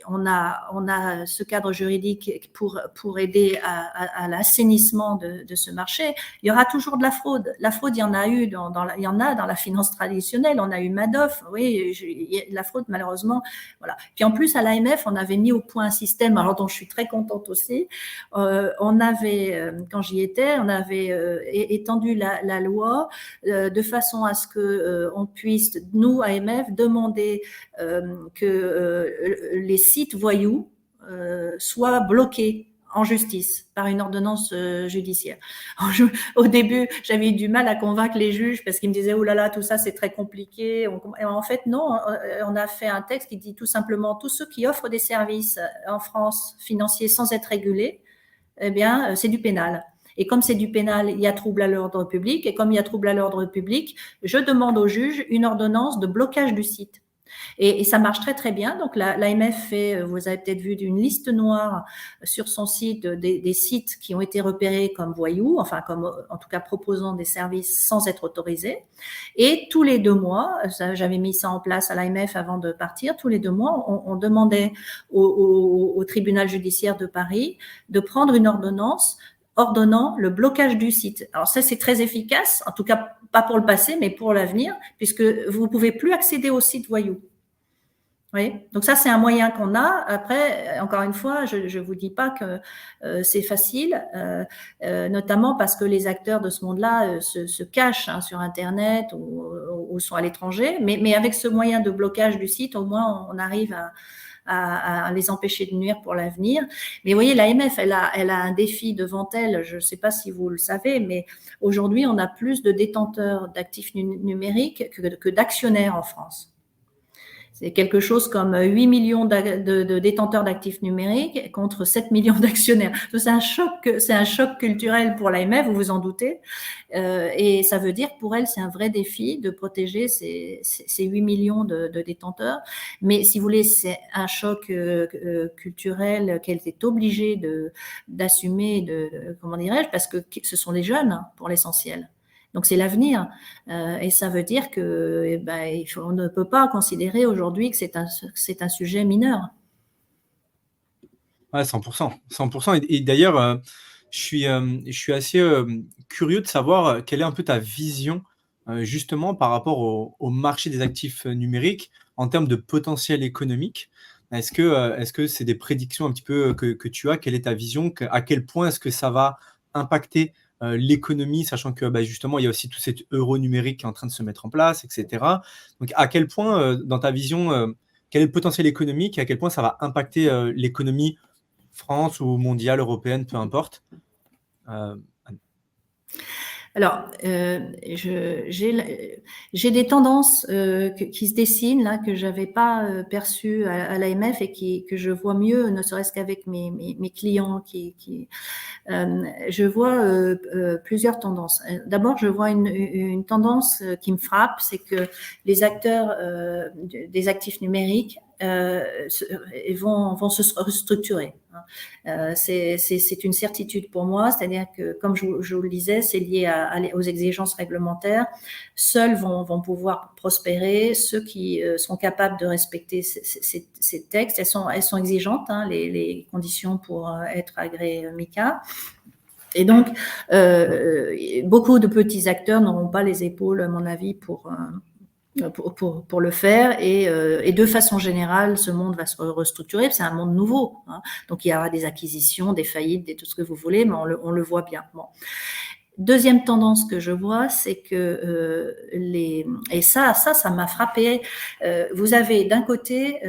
on a ce cadre juridique pour aider à l'assainissement de ce marché. Il y aura toujours de la fraude. La fraude, il y en a eu il y en a dans la finance traditionnelle. On a eu Madoff, oui, la fraude malheureusement, voilà. Puis en plus à l'AMF, on avait mis au point un système, alors dont je suis très contente aussi. On avait, quand j'y étais, on avait étendu la loi de façon à ce que on puisse, nous AMF, demander que les sites voyous soient bloqués en justice par une ordonnance judiciaire. Au début, j'avais eu du mal à convaincre les juges parce qu'ils me disaient « Oh là là, tout ça, c'est très compliqué. » Et en fait, non, on a fait un texte qui dit tout simplement « Tous ceux qui offrent des services en France financiers sans être régulés, eh bien, c'est du pénal. » Et comme c'est du pénal, il y a trouble à l'ordre public. Et comme il y a trouble à l'ordre public, je demande au juge une ordonnance de blocage du site. Et ça marche très très bien. Donc l'AMF fait, vous avez peut-être vu, une liste noire sur son site des sites qui ont été repérés comme voyous, enfin comme en tout cas proposant des services sans être autorisés. Et tous les 2 mois, j'avais mis ça en place à l'AMF avant de partir, tous les 2 mois, on demandait au tribunal judiciaire de Paris de prendre une ordonnance ordonnant le blocage du site. Alors ça, c'est très efficace, en tout cas pas pour le passé, mais pour l'avenir, puisque vous ne pouvez plus accéder au site voyou. Oui, donc ça, c'est un moyen qu'on a. Après, encore une fois, je ne vous dis pas que c'est facile, notamment parce que les acteurs de ce monde-là se cachent sur Internet ou sont à l'étranger. Mais avec ce moyen de blocage du site, au moins, on arrive à les empêcher de nuire pour l'avenir. Mais vous voyez, l'AMF, elle a un défi devant elle, je ne sais pas si vous le savez, mais aujourd'hui, on a plus de détenteurs d'actifs numériques que d'actionnaires en France. C'est quelque chose comme 8 millions de détenteurs d'actifs numériques contre 7 millions d'actionnaires. C'est un choc culturel pour l'AMF, vous vous en doutez. Et ça veut dire pour elle, c'est un vrai défi de protéger ces 8 millions de détenteurs. Mais si vous voulez, c'est un choc culturel qu'elle est obligée d'assumer, comment dirais-je, parce que ce sont les jeunes pour l'essentiel. Donc c'est l'avenir, et ça veut dire que on ne peut pas considérer aujourd'hui que c'est un sujet mineur. Ouais, 100%, 100%. Et d'ailleurs, je suis assez curieux de savoir quelle est un peu ta vision justement par rapport au marché des actifs numériques en termes de potentiel économique. Est-ce que c'est des prédictions un petit peu que tu as? Quelle est ta vision? À quel point est-ce que ça va impacter l'économie, sachant que justement, il y a aussi tout cet euro numérique qui est en train de se mettre en place, etc. Donc, à quel point, dans ta vision, quel est le potentiel économique et à quel point ça va impacter l'économie France ou mondiale, européenne, peu importe? Alors, j'ai des tendances qui se dessinent là, que j'avais pas perçues à l'AMF et que je vois mieux, ne serait-ce qu'avec mes clients je vois plusieurs tendances. D'abord, je vois une tendance qui me frappe, c'est que les acteurs des actifs numériques vont se restructurer. C'est une certitude pour moi, c'est-à-dire que, comme je vous le disais, c'est lié aux exigences réglementaires. Seuls vont pouvoir prospérer ceux qui sont capables de respecter ces textes. Elles sont exigeantes, les conditions pour être agréées MiCA. Et donc, beaucoup de petits acteurs n'auront pas les épaules, à mon avis, pour le faire, et de façon générale, ce monde va se restructurer. C'est un monde nouveau, donc il y aura des acquisitions, des faillites, tout ce que vous voulez, mais on le voit bien. Bon. Deuxième tendance que je vois, c'est que et ça m'a frappé. Vous avez d'un côté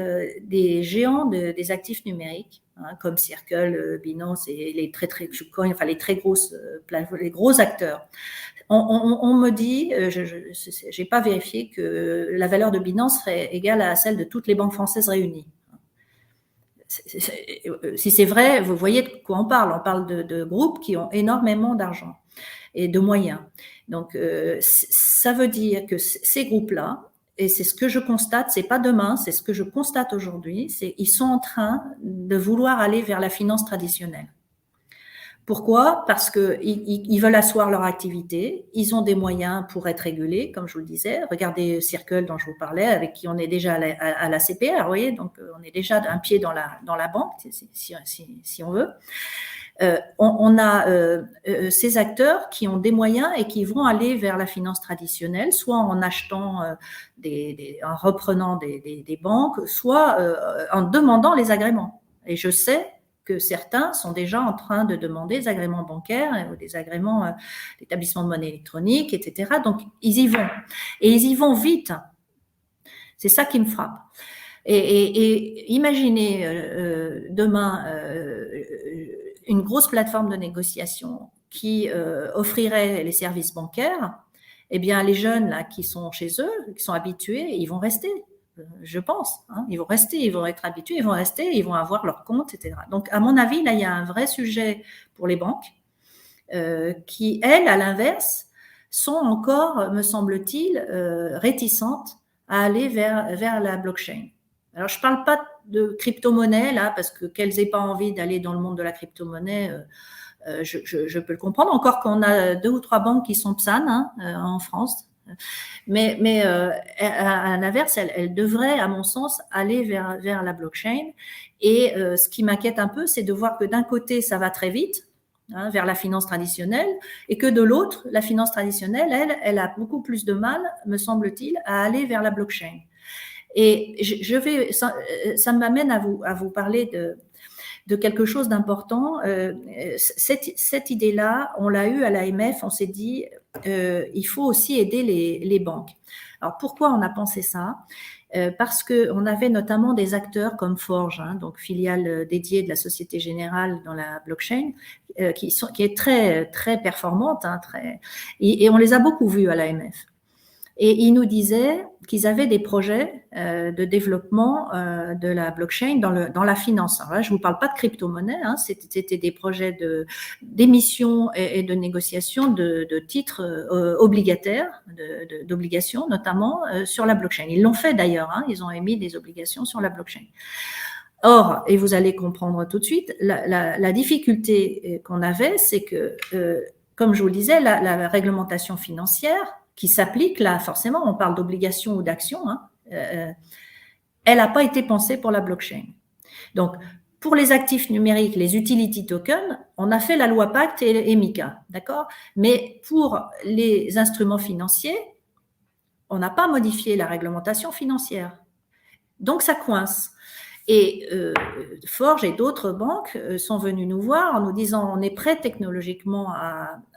des géants des actifs numériques, comme Circle, Binance et les très grosses, les gros acteurs. On me dit, j'ai pas vérifié, que la valeur de Binance serait égale à celle de toutes les banques françaises réunies. Si c'est vrai, vous voyez de quoi on parle. On parle de groupes qui ont énormément d'argent et de moyens. Donc, ça veut dire que ces groupes-là, et c'est ce que je constate, c'est pas demain, c'est ce que je constate aujourd'hui, ils sont en train de vouloir aller vers la finance traditionnelle. Pourquoi? Parce qu'ils veulent asseoir leur activité, ils ont des moyens pour être régulés, comme je vous le disais. Regardez Circle dont je vous parlais, avec qui on est déjà à la CPR, vous voyez, donc on est déjà un pied dans la banque, si on veut. On a ces acteurs qui ont des moyens et qui vont aller vers la finance traditionnelle, soit en achetant, en reprenant des banques, soit en demandant les agréments. Et je sais que certains sont déjà en train de demander des agréments bancaires ou des agréments d'établissement de monnaie électronique, etc. Donc, ils y vont. Et ils y vont vite. C'est ça qui me frappe. Et imaginez demain une grosse plateforme de négociation qui offrirait les services bancaires. Eh bien, les jeunes là qui sont chez eux, qui sont habitués, ils vont rester. Je pense, hein, ils vont rester, ils vont être habitués, ils vont rester, ils vont avoir leur compte, etc. Donc, à mon avis, là, il y a un vrai sujet pour les banques qui, elles, à l'inverse, sont encore, me semble-t-il, réticentes à aller vers la blockchain. Alors, je ne parle pas de crypto-monnaie, là, parce qu'elles n'aient pas envie d'aller dans le monde de la crypto-monnaie, je peux le comprendre, encore qu'on a 2 ou 3 banques qui sont PSAN en France. Mais à l'inverse, elle devrait, à mon sens, aller vers la blockchain. Et ce qui m'inquiète un peu, c'est de voir que d'un côté, ça va très vite, vers la finance traditionnelle, et que de l'autre, la finance traditionnelle, elle a beaucoup plus de mal, me semble-t-il, à aller vers la blockchain. Et ça m'amène à vous parler de quelque chose d'important. Cette idée-là, on l'a eue à l'AMF, on s'est dit, il faut aussi aider les banques. Alors, pourquoi on a pensé ça? Parce qu'on avait notamment des acteurs comme Forge, donc filiale dédiée de la Société Générale dans la blockchain, qui est très, très performante, et on les a beaucoup vus à l'AMF. Et ils nous disaient qu'ils avaient des projets de développement de la blockchain dans la finance. Alors là, je ne vous parle pas de crypto-monnaie, c'était des projets d'émission et de négociation de titres obligataires, d'obligations notamment sur la blockchain. Ils l'ont fait d'ailleurs, ils ont émis des obligations sur la blockchain. Or, et vous allez comprendre tout de suite, la difficulté qu'on avait, c'est que, comme je vous le disais, la réglementation financière qui s'applique, là, forcément, on parle d'obligation ou d'action, elle n'a pas été pensée pour la blockchain. Donc, pour les actifs numériques, les utility tokens, on a fait la loi Pacte et MiCA, d'accord? Mais pour les instruments financiers, on n'a pas modifié la réglementation financière. Donc, ça coince. Et Forge et d'autres banques sont venus nous voir en nous disant on est prêt technologiquement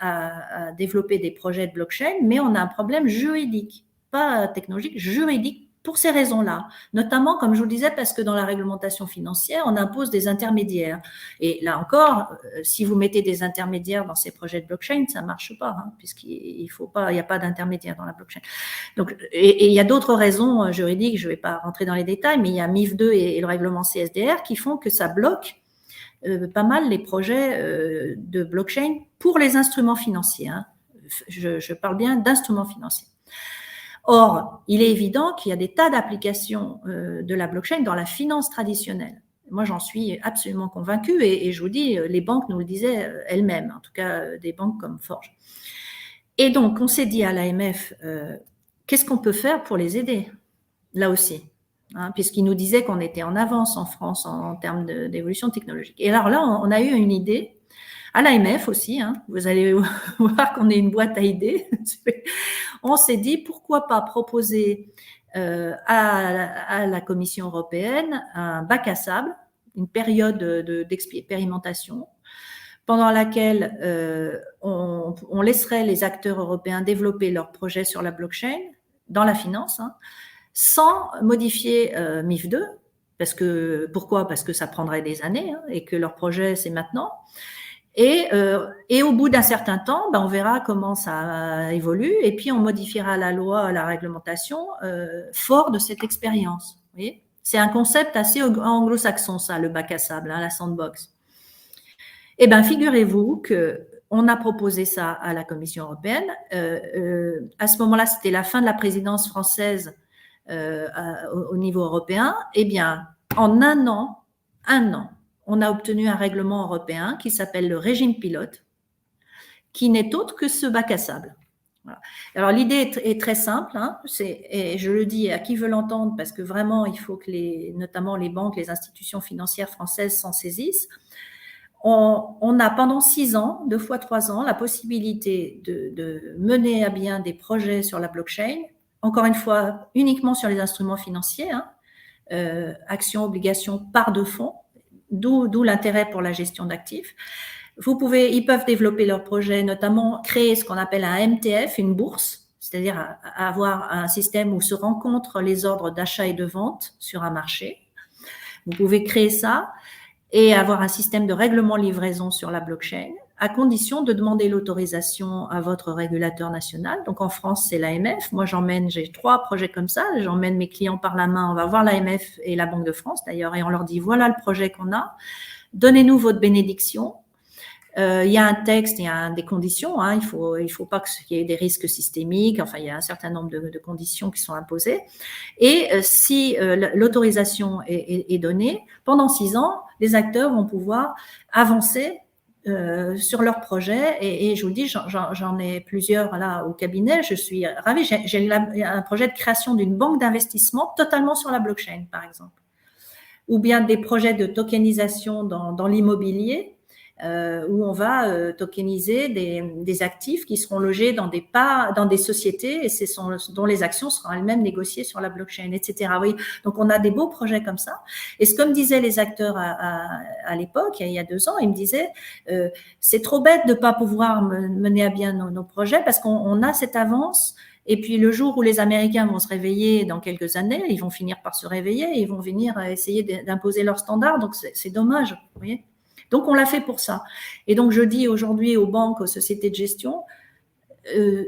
à développer des projets de blockchain, mais on a un problème juridique, pas technologique, juridique pour ces raisons-là. Notamment, comme je vous le disais, parce que dans la réglementation financière, on impose des intermédiaires. Et là encore, si vous mettez des intermédiaires dans ces projets de blockchain, ça ne marche pas, puisqu'il n'y a pas d'intermédiaire dans la blockchain. Donc, et il y a d'autres raisons juridiques, je ne vais pas rentrer dans les détails, mais il y a MIF2 et le règlement CSDR qui font que ça bloque pas mal les projets de blockchain pour les instruments financiers. Je parle bien d'instruments financiers. Or, il est évident qu'il y a des tas d'applications de la blockchain dans la finance traditionnelle. Moi, j'en suis absolument convaincue et je vous dis, les banques nous le disaient elles-mêmes, en tout cas des banques comme Forge. Et donc, on s'est dit à l'AMF, qu'est-ce qu'on peut faire pour les aider, là aussi, puisqu'ils nous disaient qu'on était en avance en France en termes d'évolution technologique. Et alors là, on a eu une idée, à l'AMF aussi, vous allez voir qu'on est une boîte à idées. On s'est dit, pourquoi pas proposer à la Commission européenne un bac à sable, une période d'expérimentation, pendant laquelle on laisserait les acteurs européens développer leurs projets sur la blockchain, dans la finance, sans modifier MIF2. Pourquoi? Parce que ça prendrait des années et que leur projet, c'est maintenant. Et au bout d'un certain temps, on verra comment ça évolue et puis on modifiera la loi, la réglementation fort de cette expérience. Vous voyez, c'est un concept assez anglo-saxon, ça, le bac à sable, la sandbox. Eh bien, figurez-vous qu'on a proposé ça à la Commission européenne. À ce moment-là, c'était la fin de la présidence française au niveau européen. Eh bien, en un an, on a obtenu un règlement européen qui s'appelle le régime pilote, qui n'est autre que ce bac à sable. Voilà. Alors l'idée est très simple, hein, et je le dis à qui veut l'entendre parce que vraiment il faut que notamment les banques, les institutions financières françaises s'en saisissent. On a pendant 6 ans, 2 fois 3 ans, la possibilité de mener à bien des projets sur la blockchain, encore une fois uniquement sur les instruments financiers, hein, actions, obligations, parts de fonds, d'où l'intérêt pour la gestion d'actifs. Ils peuvent développer leurs projets, notamment créer ce qu'on appelle un MTF, une bourse, c'est-à-dire avoir un système où se rencontrent les ordres d'achat et de vente sur un marché. Vous pouvez créer ça et avoir un système de règlement-livraison sur la blockchain, à condition de demander l'autorisation à votre régulateur national. Donc en France, c'est l'AMF. Moi, j'ai 3 projets comme ça. J'emmène mes clients par la main. On va voir l'AMF et la Banque de France, d'ailleurs, et on leur dit, voilà le projet qu'on a. Donnez-nous votre bénédiction. Il y a un texte, il y a des conditions. Hein, il faut pas qu'il y ait des risques systémiques. Enfin, il y a un certain nombre de conditions qui sont imposées. Et si l'autorisation est donnée, pendant 6 ans, les acteurs vont pouvoir avancer sur leur projet. Et je vous le dis, j'en ai plusieurs là au cabinet. Je suis ravie. J'ai un projet de création d'une banque d'investissement totalement sur la blockchain, par exemple. Ou bien des projets de tokenisation dans l'immobilier, où on va tokeniser des actifs qui seront logés dans des sociétés et dont les actions seront elles-mêmes négociées sur la blockchain, etc. Oui. Donc, on a des beaux projets comme ça. Et comme disaient les acteurs à l'époque, il y a 2 ans, ils me disaient c'est trop bête de ne pas pouvoir mener à bien nos projets parce qu'on a cette avance. Et puis, le jour où les Américains vont se réveiller dans quelques années, ils vont finir par se réveiller et ils vont venir essayer d'imposer leurs standards. Donc, c'est dommage, vous voyez. Donc, on l'a fait pour ça. Et donc, je dis aujourd'hui aux banques, aux sociétés de gestion,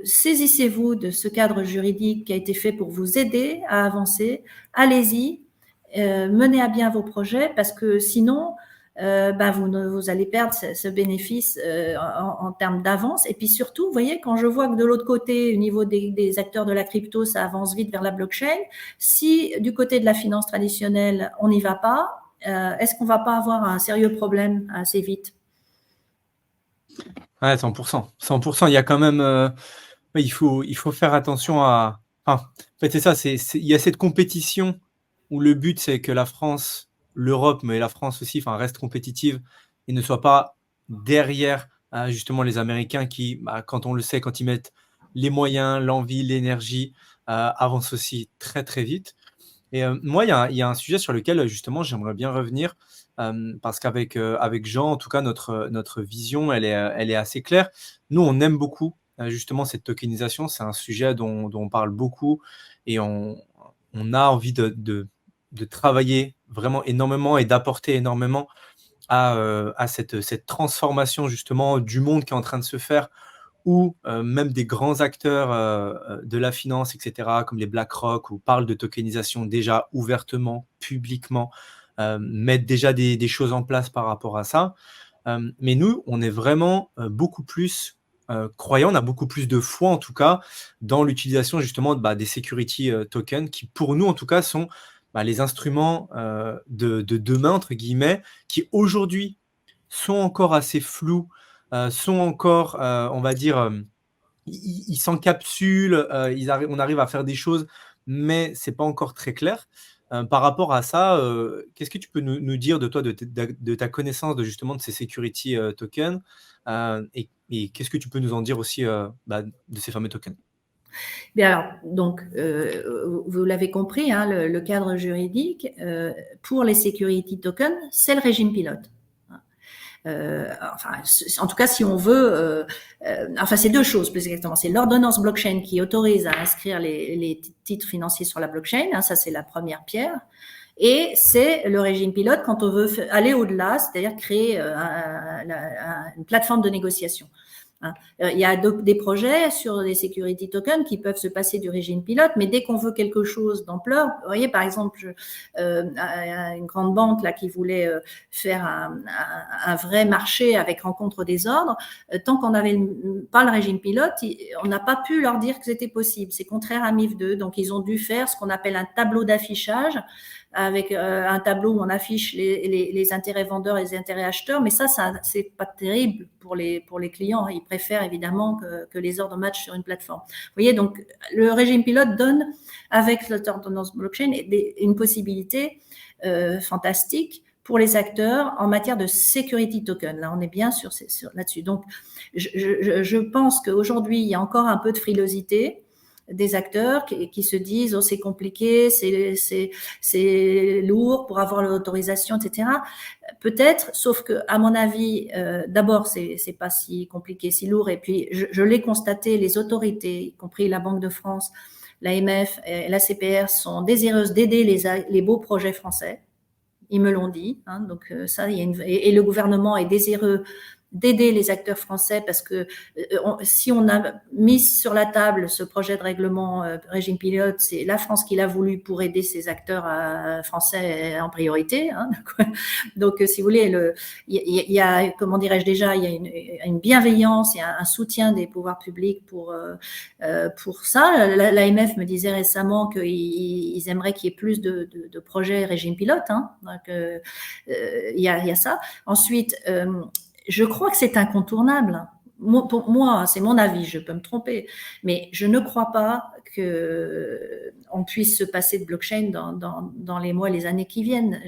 saisissez-vous de ce cadre juridique qui a été fait pour vous aider à avancer. Allez-y, menez à bien vos projets parce que sinon, vous allez perdre ce bénéfice en termes d'avance. Et puis surtout, vous voyez, quand je vois que de l'autre côté, au niveau des acteurs de la crypto, ça avance vite vers la blockchain, si du côté de la finance traditionnelle, on n'y va pas, est-ce qu'on ne va pas avoir un sérieux problème assez vite? Ouais, 100%. 100%. Il y a quand même, il faut faire attention à. Enfin, en fait, c'est ça. Il y a cette compétition où le but c'est que la France, l'Europe, mais la France aussi, enfin, reste compétitive et ne soit pas derrière justement les Américains qui, quand on le sait, quand ils mettent les moyens, l'envie, l'énergie, avancent aussi très très vite. Et moi, il y a un sujet sur lequel justement j'aimerais bien revenir, parce avec Jean, en tout cas, notre vision, elle est assez claire. Nous, on aime beaucoup justement cette tokenisation. C'est un sujet dont on parle beaucoup et on a envie de travailler vraiment énormément et d'apporter énormément à cette transformation justement du monde qui est en train de se faire, où même des grands acteurs de la finance, etc., comme les BlackRock, où parlent de tokenisation déjà ouvertement, publiquement, mettent déjà des choses en place par rapport à ça. Mais nous, on est vraiment beaucoup plus croyants, on a beaucoup plus de foi, en tout cas, dans l'utilisation justement des security tokens, qui pour nous, en tout cas, sont les instruments de demain, entre guillemets, qui aujourd'hui sont encore assez flous, sont encore, on va dire, ils s'encapsulent, on arrive à faire des choses, mais c'est pas encore très clair. Par rapport à ça, qu'est-ce que tu peux nous dire de toi, de ta connaissance de ces security tokens, et qu'est-ce que tu peux nous en dire aussi de ces fameux tokens? Bien alors, donc, vous l'avez compris, hein, le cadre juridique pour les security tokens, c'est le régime pilote. En tout cas, si on veut, c'est 2 choses plus exactement. C'est l'ordonnance blockchain qui autorise à inscrire les titres financiers sur la blockchain. Hein, ça, c'est la première pierre. Et c'est le régime pilote quand on veut aller au-delà, c'est-à-dire créer une plateforme de négociation. Il y a des projets sur les security tokens qui peuvent se passer du régime pilote, mais dès qu'on veut quelque chose d'ampleur, vous voyez, par exemple, une grande banque là qui voulait faire un vrai marché avec rencontre des ordres, tant qu'on n'avait pas le régime pilote, on n'a pas pu leur dire que c'était possible. C'est contraire à MiF 2, donc ils ont dû faire ce qu'on appelle un tableau d'affichage avec un tableau où on affiche les intérêts vendeurs et les intérêts acheteurs, mais ça c'est pas terrible pour les clients. Ils préfèrent évidemment que les ordres matchent sur une plateforme. Vous voyez, donc le régime pilote donne, avec l'ordonnance blockchain, une possibilité fantastique pour les acteurs en matière de security token. Là, on est bien là-dessus. Donc, je pense qu'aujourd'hui, il y a encore un peu de frilosité des acteurs qui se disent « Oh, c'est compliqué, c'est lourd pour avoir l'autorisation, etc. » Peut-être, sauf que, à mon avis, d'abord, c'est pas si compliqué, si lourd. Et puis, je l'ai constaté, les autorités, y compris la Banque de France, l'AMF et la CPR, sont désireuses d'aider les beaux projets français. Ils me l'ont dit, hein, donc ça, et le gouvernement est désireux d'aider les acteurs français parce que si on a mis sur la table ce projet de règlement régime pilote, c'est la France qui l'a voulu pour aider ses acteurs français en priorité. Hein, donc, si vous voulez, il y a, comment dirais-je déjà, il y a une bienveillance, il y a un soutien des pouvoirs publics pour ça. L'AMF me disait récemment qu'ils aimeraient qu'il y ait plus de projets régime pilote. Hein, donc, il y a ça. Ensuite, je crois que c'est incontournable. Pour moi, c'est mon avis, je peux me tromper, mais je ne crois pas qu'on puisse se passer de blockchain dans les mois, les années qui viennent.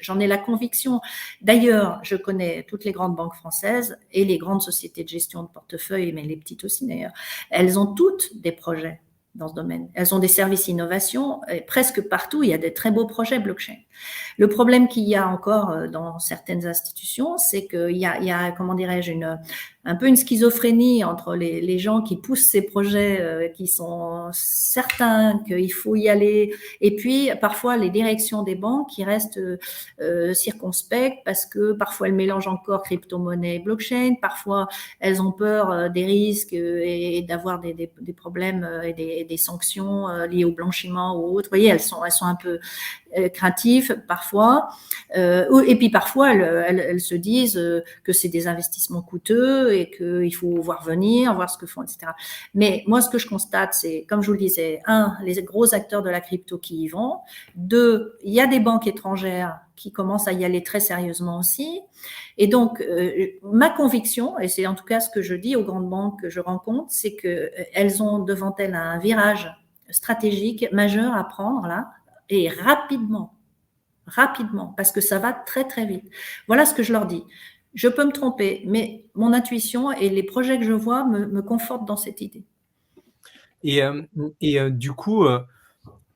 J'en ai la conviction. D'ailleurs, je connais toutes les grandes banques françaises et les grandes sociétés de gestion de portefeuille, mais les petites aussi d'ailleurs. Elles ont toutes des projets dans ce domaine. Elles ont des services innovation et presque partout, il y a des très beaux projets blockchain. Le problème qu'il y a encore dans certaines institutions, c'est qu'il y a, comment dirais-je, un peu une schizophrénie entre les gens qui poussent ces projets, qui sont certains qu'il faut y aller, et puis parfois les directions des banques qui restent circonspectes parce que parfois elles mélangent encore crypto-monnaie et blockchain, parfois elles ont peur des risques et d'avoir des problèmes et des sanctions liées au blanchiment ou autre. Vous voyez, elles sont un peu craintives parfois, et puis parfois elles se disent que c'est des investissements coûteux et qu'il faut voir venir, voir ce que font, etc. Mais moi, ce que je constate, c'est, comme je vous le disais, les gros acteurs de la crypto qui y vont. 2, il y a des banques étrangères qui commencent à y aller très sérieusement aussi. Et donc, ma conviction, et c'est en tout cas ce que je dis aux grandes banques que je rencontre, c'est qu'elles ont devant elles un virage stratégique majeur à prendre là, et rapidement, parce que ça va très très vite. Voilà ce que je leur dis. Je peux me tromper, mais mon intuition et les projets que je vois me confortent dans cette idée. Et du coup,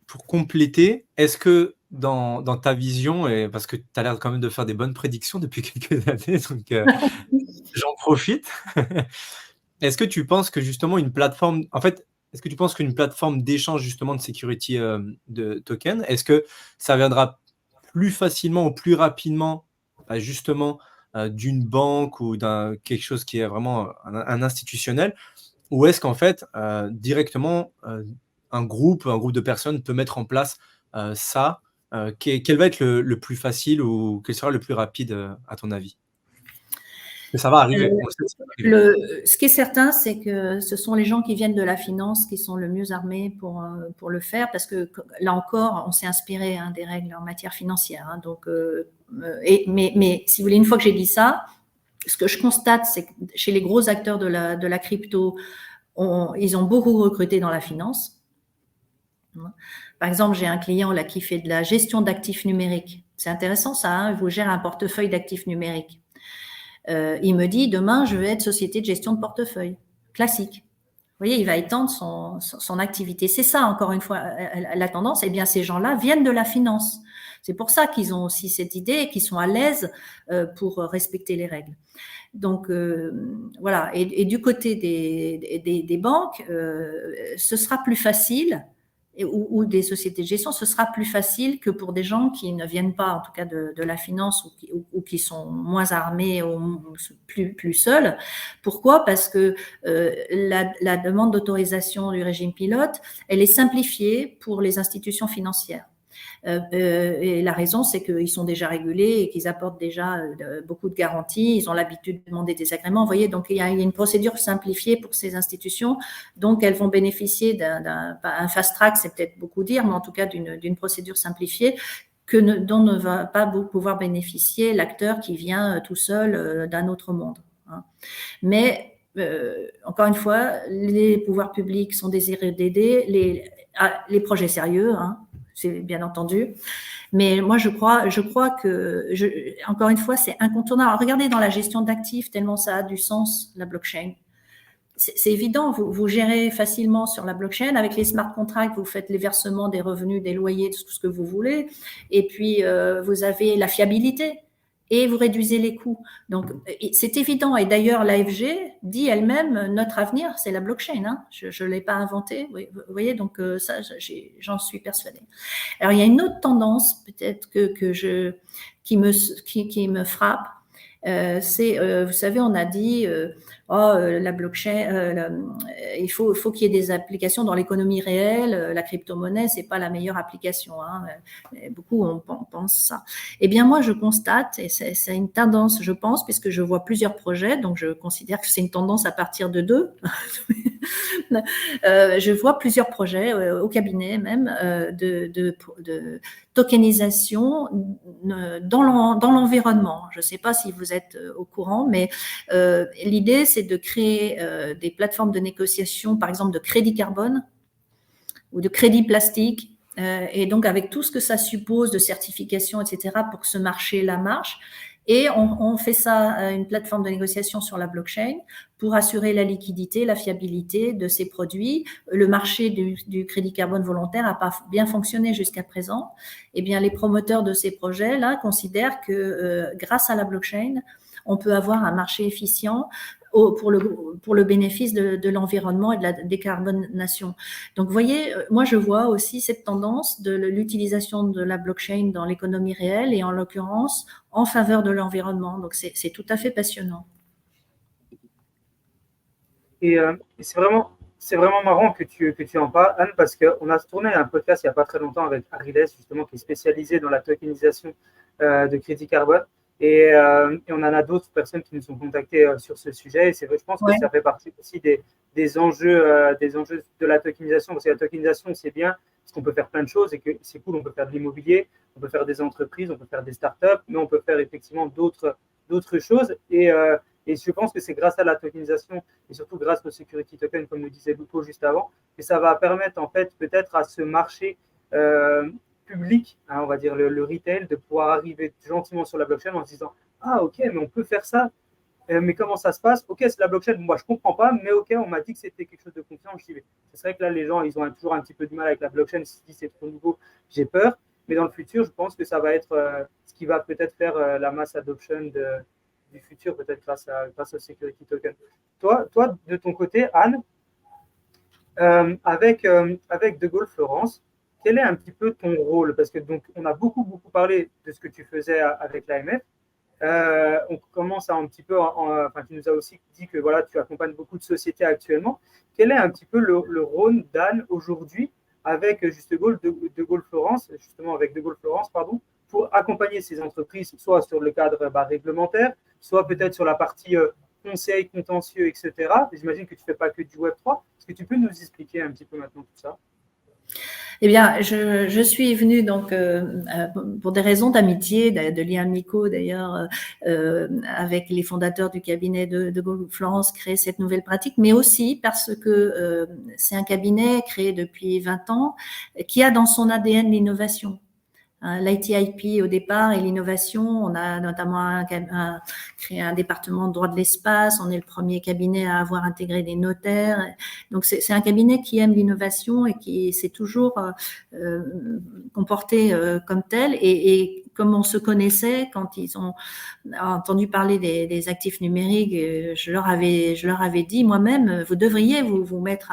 pour compléter, est-ce que dans ta vision, et parce que tu as l'air quand même de faire des bonnes prédictions depuis quelques années, donc j'en profite. Est-ce que tu penses que justement une plateforme, en fait, est-ce que tu penses qu'une plateforme d'échange justement de security de token, est-ce que ça viendra plus facilement ou plus rapidement, justement, d'une banque ou d'un quelque chose qui est vraiment un institutionnel, ou est-ce qu'en fait, directement, un groupe de personnes peut mettre en place ça? Quel va être le plus facile ou quel sera le plus rapide, à ton avis? Que ça va arriver, on sait que ça va arriver. Ce qui est certain, c'est que ce sont les gens qui viennent de la finance qui sont le mieux armés pour le faire, parce que là encore, on s'est inspiré des règles en matière financière. Hein, donc, mais si vous voulez, une fois que j'ai dit ça, ce que je constate, c'est que chez les gros acteurs de la crypto, ils ont beaucoup recruté dans la finance. Par exemple, j'ai un client là qui fait de la gestion d'actifs numériques. C'est intéressant ça, hein, il vous gère un portefeuille d'actifs numériques. Il me dit, demain, je vais être société de gestion de portefeuille. Classique. Vous voyez, il va étendre son activité. C'est ça, encore une fois, la tendance. Eh bien, ces gens-là viennent de la finance. C'est pour ça qu'ils ont aussi cette idée et qu'ils sont à l'aise pour respecter les règles. Donc, voilà. Et du côté des banques, ce sera plus facile, ou des sociétés de gestion, ce sera plus facile que pour des gens qui ne viennent pas, en tout cas, de la finance ou qui sont moins armés ou plus seuls. Pourquoi? Parce que la demande d'autorisation du régime pilote, elle est simplifiée pour les institutions financières. Et la raison, c'est qu'ils sont déjà régulés et qu'ils apportent déjà beaucoup de garanties. Ils ont l'habitude de demander des agréments. Vous voyez, donc il y a une procédure simplifiée pour ces institutions. Donc, elles vont bénéficier d'un fast track, c'est peut-être beaucoup dire, mais en tout cas d'une procédure simplifiée dont ne va pas pouvoir bénéficier l'acteur qui vient tout seul d'un autre monde. Hein. Mais encore une fois, les pouvoirs publics sont désireux d'aider les projets sérieux, hein, c'est bien entendu. Mais moi, je crois que, encore une fois, c'est incontournable. Alors, regardez dans la gestion d'actifs, tellement ça a du sens, la blockchain. C'est évident, vous gérez facilement sur la blockchain. Avec les smart contracts, vous faites les versements des revenus, des loyers, de tout ce que vous voulez. Et puis, vous avez la fiabilité et vous réduisez les coûts. Donc, c'est évident. Et d'ailleurs, l'AFG dit elle-même, notre avenir, c'est la blockchain. Hein. Je ne l'ai pas inventé. Vous voyez, donc ça, j'en suis persuadée. Alors, il y a une autre tendance, peut-être qui me frappe. Vous savez, on a dit, la blockchain, il faut qu'il y ait des applications dans l'économie réelle. La crypto-monnaie, c'est pas la meilleure application. Hein. Beaucoup on pense ça. Eh bien, moi, je constate, et c'est une tendance, je pense, puisque je vois plusieurs projets, donc je considère que c'est une tendance à partir de 2. Je vois plusieurs projets au cabinet même de tokenisation dans l'environnement. Je ne sais pas si vous êtes au courant, mais l'idée, c'est de créer des plateformes de négociation, par exemple de crédit carbone ou de crédit plastique, et donc avec tout ce que ça suppose de certification, etc., pour que ce marché-là marche. Et on fait ça, une plateforme de négociation sur la blockchain pour assurer la liquidité, la fiabilité de ces produits. Le marché du crédit carbone volontaire n'a pas bien fonctionné jusqu'à présent. Eh bien, les promoteurs de ces projets-là considèrent que grâce à la blockchain, on peut avoir un marché efficient pour le bénéfice de l'environnement et de la décarbonation. Donc, vous voyez, moi, je vois aussi cette tendance de l'utilisation de la blockchain dans l'économie réelle et en l'occurrence en faveur de l'environnement. Donc, c'est tout à fait passionnant. Et c'est vraiment marrant que tu en parles, Anne, parce qu'on a tourné un podcast il n'y a pas très longtemps avec Arides, justement, qui est spécialisé dans la tokenisation de crédit carbone. Et on en a d'autres personnes qui nous ont contactés sur ce sujet. Et je pense que ça fait partie aussi des enjeux de la tokenisation. Parce que la tokenisation, c'est bien, parce qu'on peut faire plein de choses et que c'est cool. On peut faire de l'immobilier, on peut faire des entreprises, on peut faire des startups, mais on peut faire effectivement d'autres choses. Et je pense que c'est grâce à la tokenisation et surtout grâce au security token, comme le disait Lupo juste avant, que ça va permettre en fait peut-être à ce marché public, hein, on va dire le retail, de pouvoir arriver gentiment sur la blockchain en se disant « Ah, ok, mais on peut faire ça, mais comment ça se passe? Ok, c'est la blockchain, moi je comprends pas, mais ok, on m'a dit que c'était quelque chose de confiant. » C'est vrai que là, les gens, ils ont toujours un petit peu du mal avec la blockchain, ils se disent « C'est trop nouveau, j'ai peur. » Mais dans le futur, je pense que ça va être ce qui va peut-être faire la mass adoption du futur, peut-être grâce au security token. Toi, de ton côté, Anne, avec De Gaulle Florence, quel est un petit peu ton rôle? Parce que donc, on a beaucoup parlé de ce que tu faisais avec l'AMF. On commence à un petit peu, tu nous as aussi dit que voilà, tu accompagnes beaucoup de sociétés actuellement. Quel est un petit peu le rôle d'Anne aujourd'hui avec De Gaulle Florence, justement avec De Gaulle Florence, pardon, pour accompagner ces entreprises, soit sur le cadre réglementaire, soit peut-être sur la partie conseil, contentieux, etc. J'imagine que tu ne fais pas que du Web3. Est-ce que tu peux nous expliquer un petit peu maintenant tout ça? Eh bien, je suis venue donc pour des raisons d'amitié, de liens amicaux d'ailleurs, avec les fondateurs du cabinet de Gaulle Florence, créer cette nouvelle pratique, mais aussi parce que c'est un cabinet créé depuis 20 ans qui a dans son ADN l'innovation. L'ITIP au départ et l'innovation, on a notamment créé un département de droit de l'espace, on est le premier cabinet à avoir intégré des notaires. Donc c'est un cabinet qui aime l'innovation et qui s'est toujours comporté comme tel. Et comme on se connaissait, quand ils ont entendu parler des actifs numériques, je leur avais dit moi-même, vous devriez vous mettre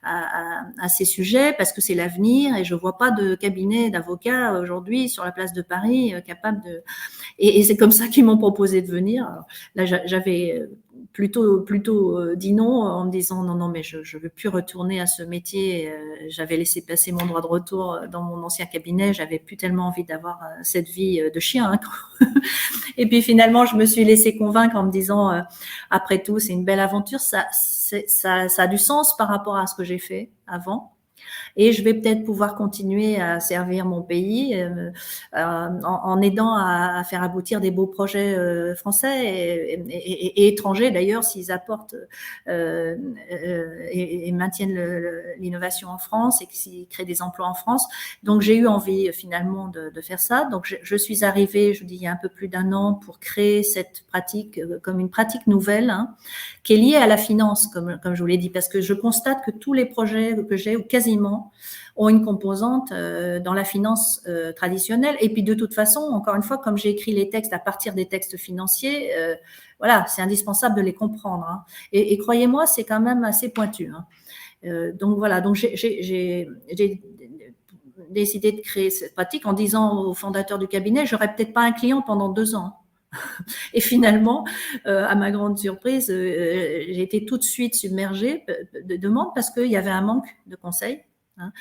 à ces sujets parce que c'est l'avenir et je vois pas de cabinet d'avocats aujourd'hui sur la place de Paris capable de. Et c'est comme ça qu'ils m'ont proposé de venir. Alors, là, j'avais plutôt dit non en me disant non, mais je veux plus retourner à ce métier. J'avais laissé passer mon droit de retour dans mon ancien cabinet. J'avais plus tellement envie d'avoir cette vie de chien. Hein. Et puis finalement, je me suis laissée convaincre en me disant après tout, c'est une belle aventure. Ça a du sens par rapport à ce que j'ai fait avant. Et je vais peut-être pouvoir continuer à servir mon pays en aidant à faire aboutir des beaux projets français et étrangers d'ailleurs, s'ils apportent et maintiennent l'innovation en France et s'ils créent des emplois en France. Donc j'ai eu envie finalement de faire ça. Donc je suis arrivée, je dis il y a un peu plus d'1 an, pour créer cette pratique comme une pratique nouvelle, hein, qui est liée à la finance, comme je vous l'ai dit, parce que je constate que tous les projets que j'ai, ou quasiment, ont une composante dans la finance traditionnelle. Et puis de toute façon, encore une fois, comme j'ai écrit les textes à partir des textes financiers, voilà, c'est indispensable de les comprendre. Hein. Et croyez-moi, c'est quand même assez pointu. Hein. Donc voilà, donc j'ai décidé de créer cette pratique en disant au fondateur du cabinet, j'aurais peut-être pas un client pendant 2 ans. Et finalement, à ma grande surprise, j'ai été tout de suite submergée de demandes parce qu'il y avait un manque de conseils. Hein,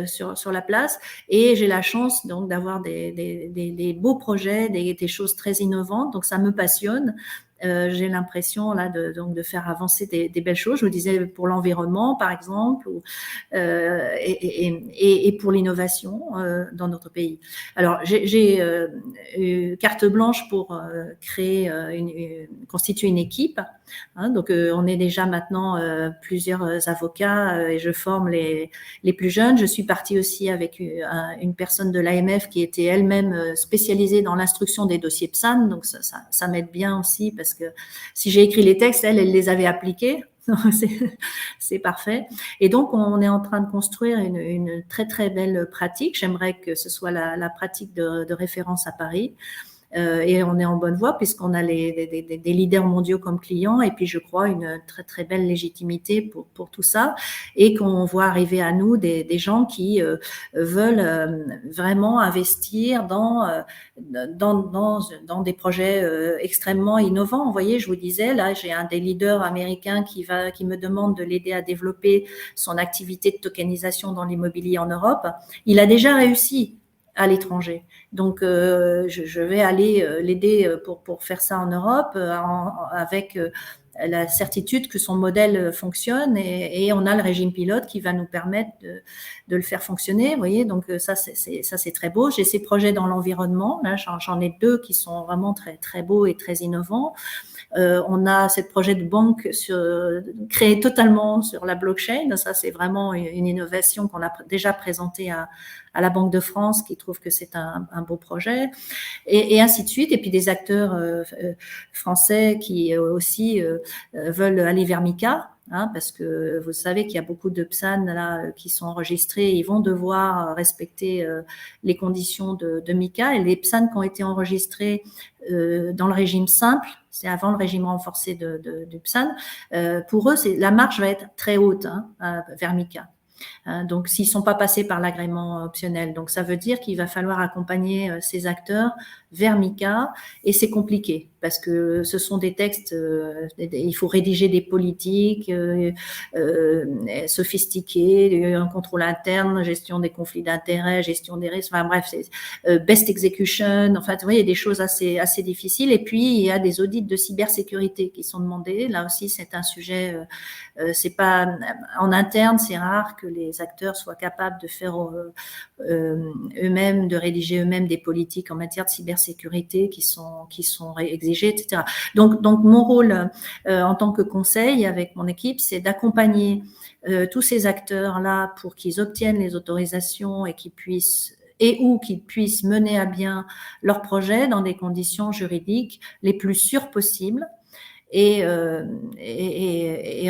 sur la place, et j'ai la chance donc d'avoir des beaux projets, des choses très innovantes, donc ça me passionne. J'ai l'impression là donc de faire avancer des belles choses. Je vous disais pour l'environnement par exemple, et pour l'innovation dans notre pays. Alors j'ai carte blanche pour créer constituer une équipe. Hein, donc on est déjà maintenant plusieurs avocats et je forme les plus jeunes. Je suis partie aussi avec une personne de l'AMF qui était elle-même spécialisée dans l'instruction des dossiers PSAN, donc ça m'aide bien aussi parce que si j'ai écrit les textes, elle les avait appliqués. C'est parfait. Et donc, on est en train de construire une très, très belle pratique. J'aimerais que ce soit la pratique de référence à Paris. Et on est en bonne voie puisqu'on a des leaders mondiaux comme clients et puis je crois une très très belle légitimité pour tout ça et qu'on voit arriver à nous des gens qui veulent vraiment investir dans des projets extrêmement innovants. Vous voyez, je vous disais, là j'ai un des leaders américains qui me demande de l'aider à développer son activité de tokenisation dans l'immobilier en Europe. Il a déjà réussi à l'étranger. Donc, je vais aller l'aider pour faire ça en Europe avec la certitude que son modèle fonctionne et on a le régime pilote qui va nous permettre de le faire fonctionner. Vous voyez, donc ça c'est très beau. J'ai ces projets dans l'environnement. Là, j'en ai 2 qui sont vraiment très très beaux et très innovants. On a ce projet de banque créé totalement sur la blockchain. Ça, c'est vraiment une innovation qu'on a déjà présentée à la Banque de France, qui trouve que c'est un beau projet, et ainsi de suite. Et puis des acteurs français qui aussi veulent aller vers MiCA. Hein, parce que vous savez qu'il y a beaucoup de PSAN là qui sont enregistrés, ils vont devoir respecter les conditions de MiCA, et les PSAN qui ont été enregistrés dans le régime simple, c'est avant le régime renforcé du PSAN, pour eux, la marge va être très haute vers MiCA. Donc, s'ils ne sont pas passés par l'agrément optionnel. Donc, ça veut dire qu'il va falloir accompagner ces acteurs vers MiCA, et c'est compliqué parce que ce sont des textes, il faut rédiger des politiques sophistiquées, un contrôle interne, gestion des conflits d'intérêts, gestion des risques, enfin bref, c'est best execution, enfin, vous voyez, il y a des choses assez difficiles. Et puis, il y a des audits de cybersécurité qui sont demandés. Là aussi, c'est un sujet, c'est pas en interne, c'est rare que les acteurs soient capables de faire eux-mêmes, de rédiger eux-mêmes des politiques en matière de cybersécurité qui sont exigées, etc. Donc mon rôle en tant que conseil avec mon équipe, c'est d'accompagner tous ces acteurs-là pour qu'ils obtiennent les autorisations et qu'ils puissent mener à bien leurs projets dans des conditions juridiques les plus sûres possibles. Et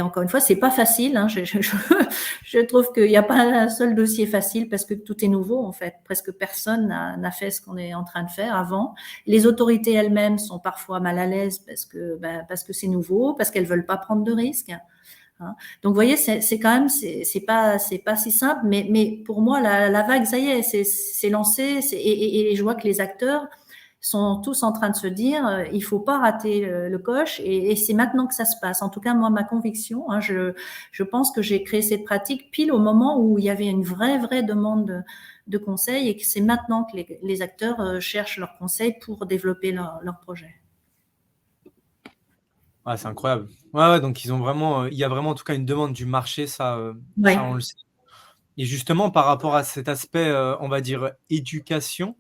encore une fois, c'est pas facile. Hein. Je trouve qu'il n'y a pas un seul dossier facile parce que tout est nouveau en fait. Presque personne n'a fait ce qu'on est en train de faire avant. Les autorités elles-mêmes sont parfois mal à l'aise parce que c'est nouveau, parce qu'elles veulent pas prendre de risques. Hein. Donc, vous voyez, c'est quand même, c'est pas si simple. Mais pour moi, la vague, ça y est, c'est lancé. Et je vois que les acteurs sont tous en train de se dire il faut pas rater le coche, et c'est maintenant que ça se passe. En tout cas, moi, ma conviction, hein, je pense que j'ai créé cette pratique pile au moment où il y avait une vraie demande de conseils, et que c'est maintenant que les acteurs cherchent leurs conseils pour développer leur projet. Ah, c'est incroyable. Ouais, donc ils ont vraiment, il y a vraiment en tout cas une demande du marché, ça Ouais. on le sait. Et justement, par rapport à cet aspect, on va dire éducation,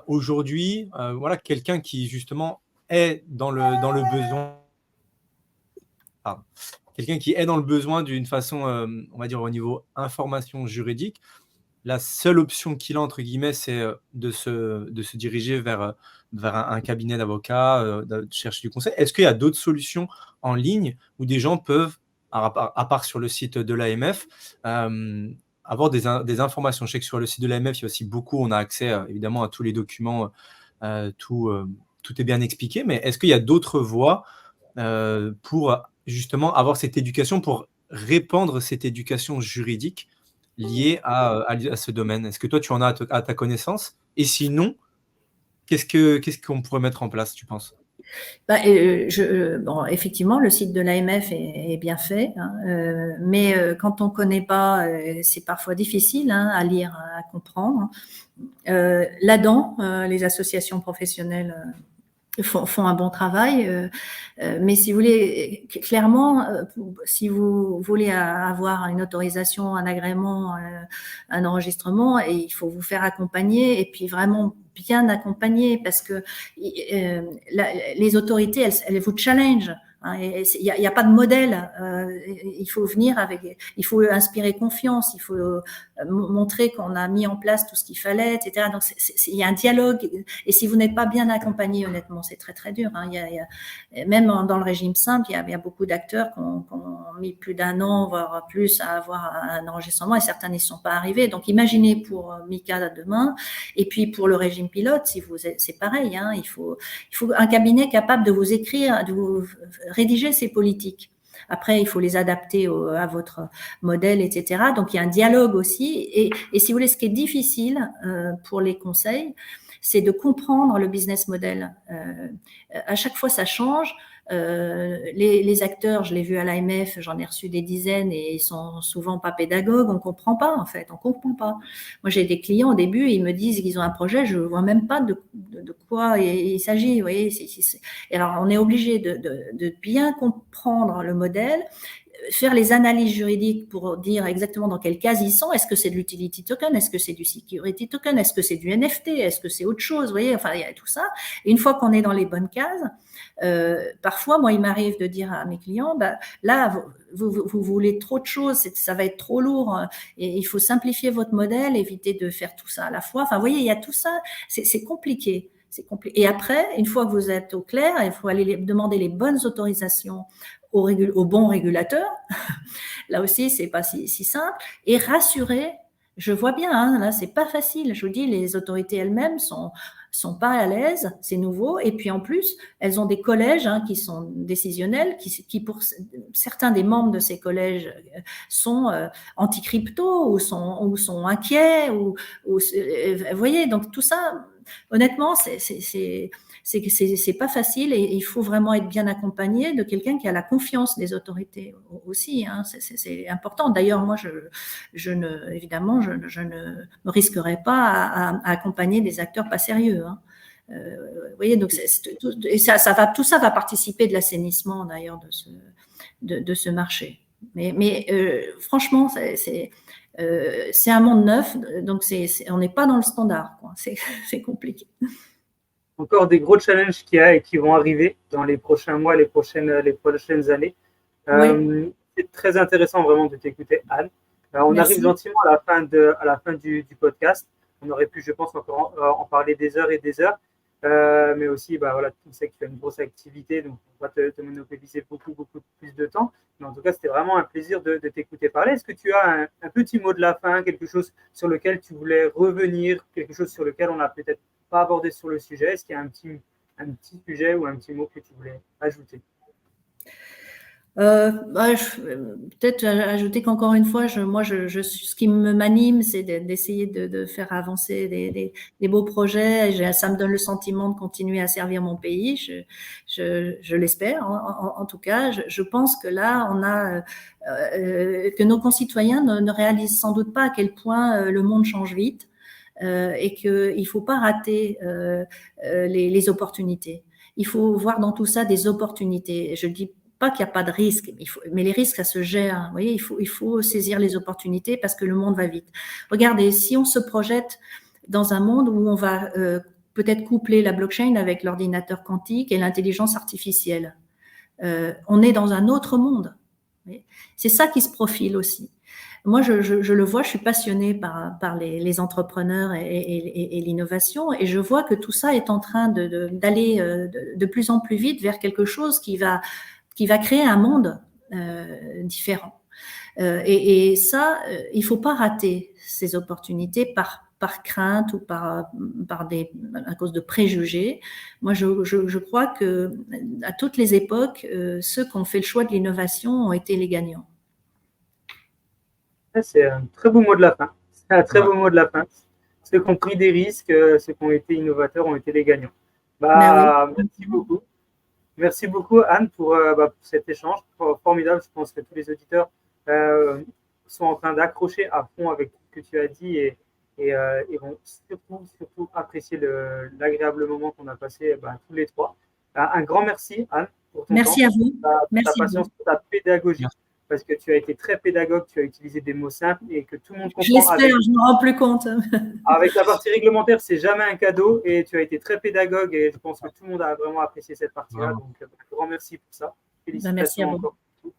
aujourd'hui, voilà, quelqu'un qui justement est dans le besoin, pardon, quelqu'un qui est dans le besoin d'une façon, on va dire au niveau information juridique, la seule option qu'il a entre guillemets, c'est, de se diriger vers un cabinet d'avocats, de chercher du conseil. Est-ce qu'il y a d'autres solutions en ligne où des gens peuvent, à part sur le site de l'AMF, avoir des informations? Je sais que sur le site de l'AMF, il y a aussi beaucoup, on a accès, évidemment à tous les documents, tout est bien expliqué, mais est-ce qu'il y a d'autres voies, pour justement avoir cette éducation, pour répandre cette éducation juridique liée à ce domaine? Est-ce que toi, tu en as à ta connaissance? Et sinon, qu'est-ce qu'on pourrait mettre en place, tu penses? Bah, bon, effectivement, le site de l'AMF est bien fait, hein, mais quand on ne connaît pas, c'est parfois difficile, hein, à lire, à comprendre. L'ADAN, les associations professionnelles, font un bon travail, mais si vous voulez, clairement, si vous voulez avoir une autorisation, un agrément, un enregistrement, et il faut vous faire accompagner, et puis vraiment bien accompagner, parce que les autorités, elles vous challenge. Hein, il y a pas de modèle. Il faut venir il faut inspirer confiance, il faut montrer qu'on a mis en place tout ce qu'il fallait, etc. Donc il y a un dialogue. Et si vous n'êtes pas bien accompagné, honnêtement, c'est très très dur. Hein. Même dans le régime simple, il y a beaucoup d'acteurs qui ont mis plus d'1 an, voire plus, à avoir un enregistrement, et certains n'y sont pas arrivés. Donc imaginez pour Mika demain, et puis pour le régime pilote, c'est pareil. Hein. Il faut un cabinet capable de vous écrire, de vous rédiger ces politiques. Après, il faut les adapter à votre modèle, etc. Donc, il y a un dialogue aussi. Et si vous voulez, ce qui est difficile pour les conseils, c'est de comprendre le business model. À chaque fois, ça change. Les acteurs, je l'ai vu à l'AMF, j'en ai reçu des dizaines, et ils sont souvent pas pédagogues. On comprend pas, en fait. On comprend pas. Moi, j'ai des clients au début, ils me disent qu'ils ont un projet, je vois même pas de quoi il s'agit. Vous voyez, et alors, on est obligé de bien comprendre le modèle, faire les analyses juridiques pour dire exactement dans quelle case ils sont. Est-ce que c'est de l'utility token? Est-ce que c'est du security token? Est-ce que c'est du NFT? Est-ce que c'est autre chose? Vous voyez, enfin, il y a tout ça. Et une fois qu'on est dans les bonnes cases, parfois, moi, il m'arrive de dire à mes clients, bah, là, vous voulez trop de choses, ça va être trop lourd, et il faut simplifier votre modèle, éviter de faire tout ça à la fois. Enfin, vous voyez, il y a tout ça, c'est compliqué. Et après, une fois que vous êtes au clair, il faut aller demander les bonnes autorisations au bon régulateur. Là aussi, c'est pas si simple. Et rassurer, je vois bien, hein, là, c'est pas facile. Je vous dis, les autorités elles-mêmes sont pas à l'aise, c'est nouveau. Et puis en plus, elles ont des collèges, hein, qui sont décisionnels, qui pour certains des membres de ces collèges sont anti-crypto, ou sont inquiets, vous voyez, donc tout ça, honnêtement, c'est pas facile, et il faut vraiment être bien accompagné de quelqu'un qui a la confiance des autorités aussi. Hein, c'est important. D'ailleurs, moi, évidemment, je ne me risquerai pas à accompagner des acteurs pas sérieux. Hein. Vous voyez, donc tout ça va participer de l'assainissement d'ailleurs de ce marché. Mais franchement, c'est un monde neuf, donc on n'est pas dans le standard, quoi. C'est compliqué. Encore des gros challenges qu'il y a et qui vont arriver dans les prochains mois, les prochaines années. Oui. C'est très intéressant vraiment de t'écouter, Anne. On Merci. arrive gentiment à la fin du podcast. On aurait pu, je pense, encore en parler des heures et des heures. Mais aussi, bah, voilà, tu sais que tu as une grosse activité, donc on va te monopoliser beaucoup plus de temps. Mais en tout cas, c'était vraiment un plaisir de t'écouter parler. Est-ce que tu as un petit mot de la fin, quelque chose sur lequel tu voulais revenir, quelque chose sur lequel on n'a peut-être pas abordé sur le sujet? Est-ce qu'il y a un petit sujet ou un petit mot que tu voulais ajouter? Peut-être ajouter qu'encore une fois, ce qui m'anime, c'est d'essayer de faire avancer des beaux projets. Ça me donne le sentiment de continuer à servir mon pays. Je l'espère. En tout cas, je pense que là, on a que nos concitoyens ne réalisent sans doute pas à quel point le monde change vite, et qu'il ne faut pas rater les opportunités. Il faut voir dans tout ça des opportunités. Je dis pas qu'il n'y a pas de risque, mais les risques, ça se gère. Vous voyez, il faut saisir les opportunités parce que le monde va vite. Regardez, si on se projette dans un monde où on va peut-être coupler la blockchain avec l'ordinateur quantique et l'intelligence artificielle, on est dans un autre monde. C'est ça qui se profile aussi. Moi, je le vois, je suis passionnée par les entrepreneurs et l'innovation, et je vois que tout ça est en train d'aller de plus en plus vite vers quelque chose qui va créer un monde différent. Et ça, il faut pas rater ces opportunités par crainte ou à cause de préjugés. Moi, je crois que à toutes les époques, ceux qui ont fait le choix de l'innovation ont été les gagnants. C'est un très beau mot de la fin. C'est un très beau mot de la fin. Ceux qui ont pris des risques, ceux qui ont été innovateurs ont été les gagnants. Merci beaucoup. Merci beaucoup, Anne, pour cet échange formidable. Je pense que tous les auditeurs sont en train d'accrocher à fond avec tout ce que tu as dit et vont surtout apprécier l'agréable moment qu'on a passé tous les trois. Un grand merci, Anne, pour ton temps. Merci à vous. Ta patience, pour ta pédagogie. Parce que tu as été très pédagogue, tu as utilisé des mots simples et que tout le monde comprend. Je l'espère, je ne me rends plus compte. Avec la partie réglementaire, c'est jamais un cadeau et tu as été très pédagogue et je pense que tout le monde a vraiment apprécié cette partie-là. Donc, un grand merci pour ça. Félicitations encore pour tout.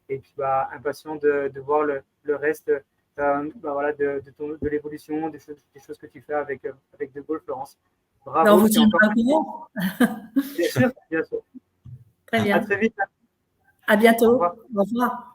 Et puis, impatient de voir le reste de l'évolution, des choses que tu fais avec De Gaulle, Florence. Bravo. On vous tient encore courant. Bien sûr, bien sûr. Très bien. À très vite. À bientôt. Au revoir.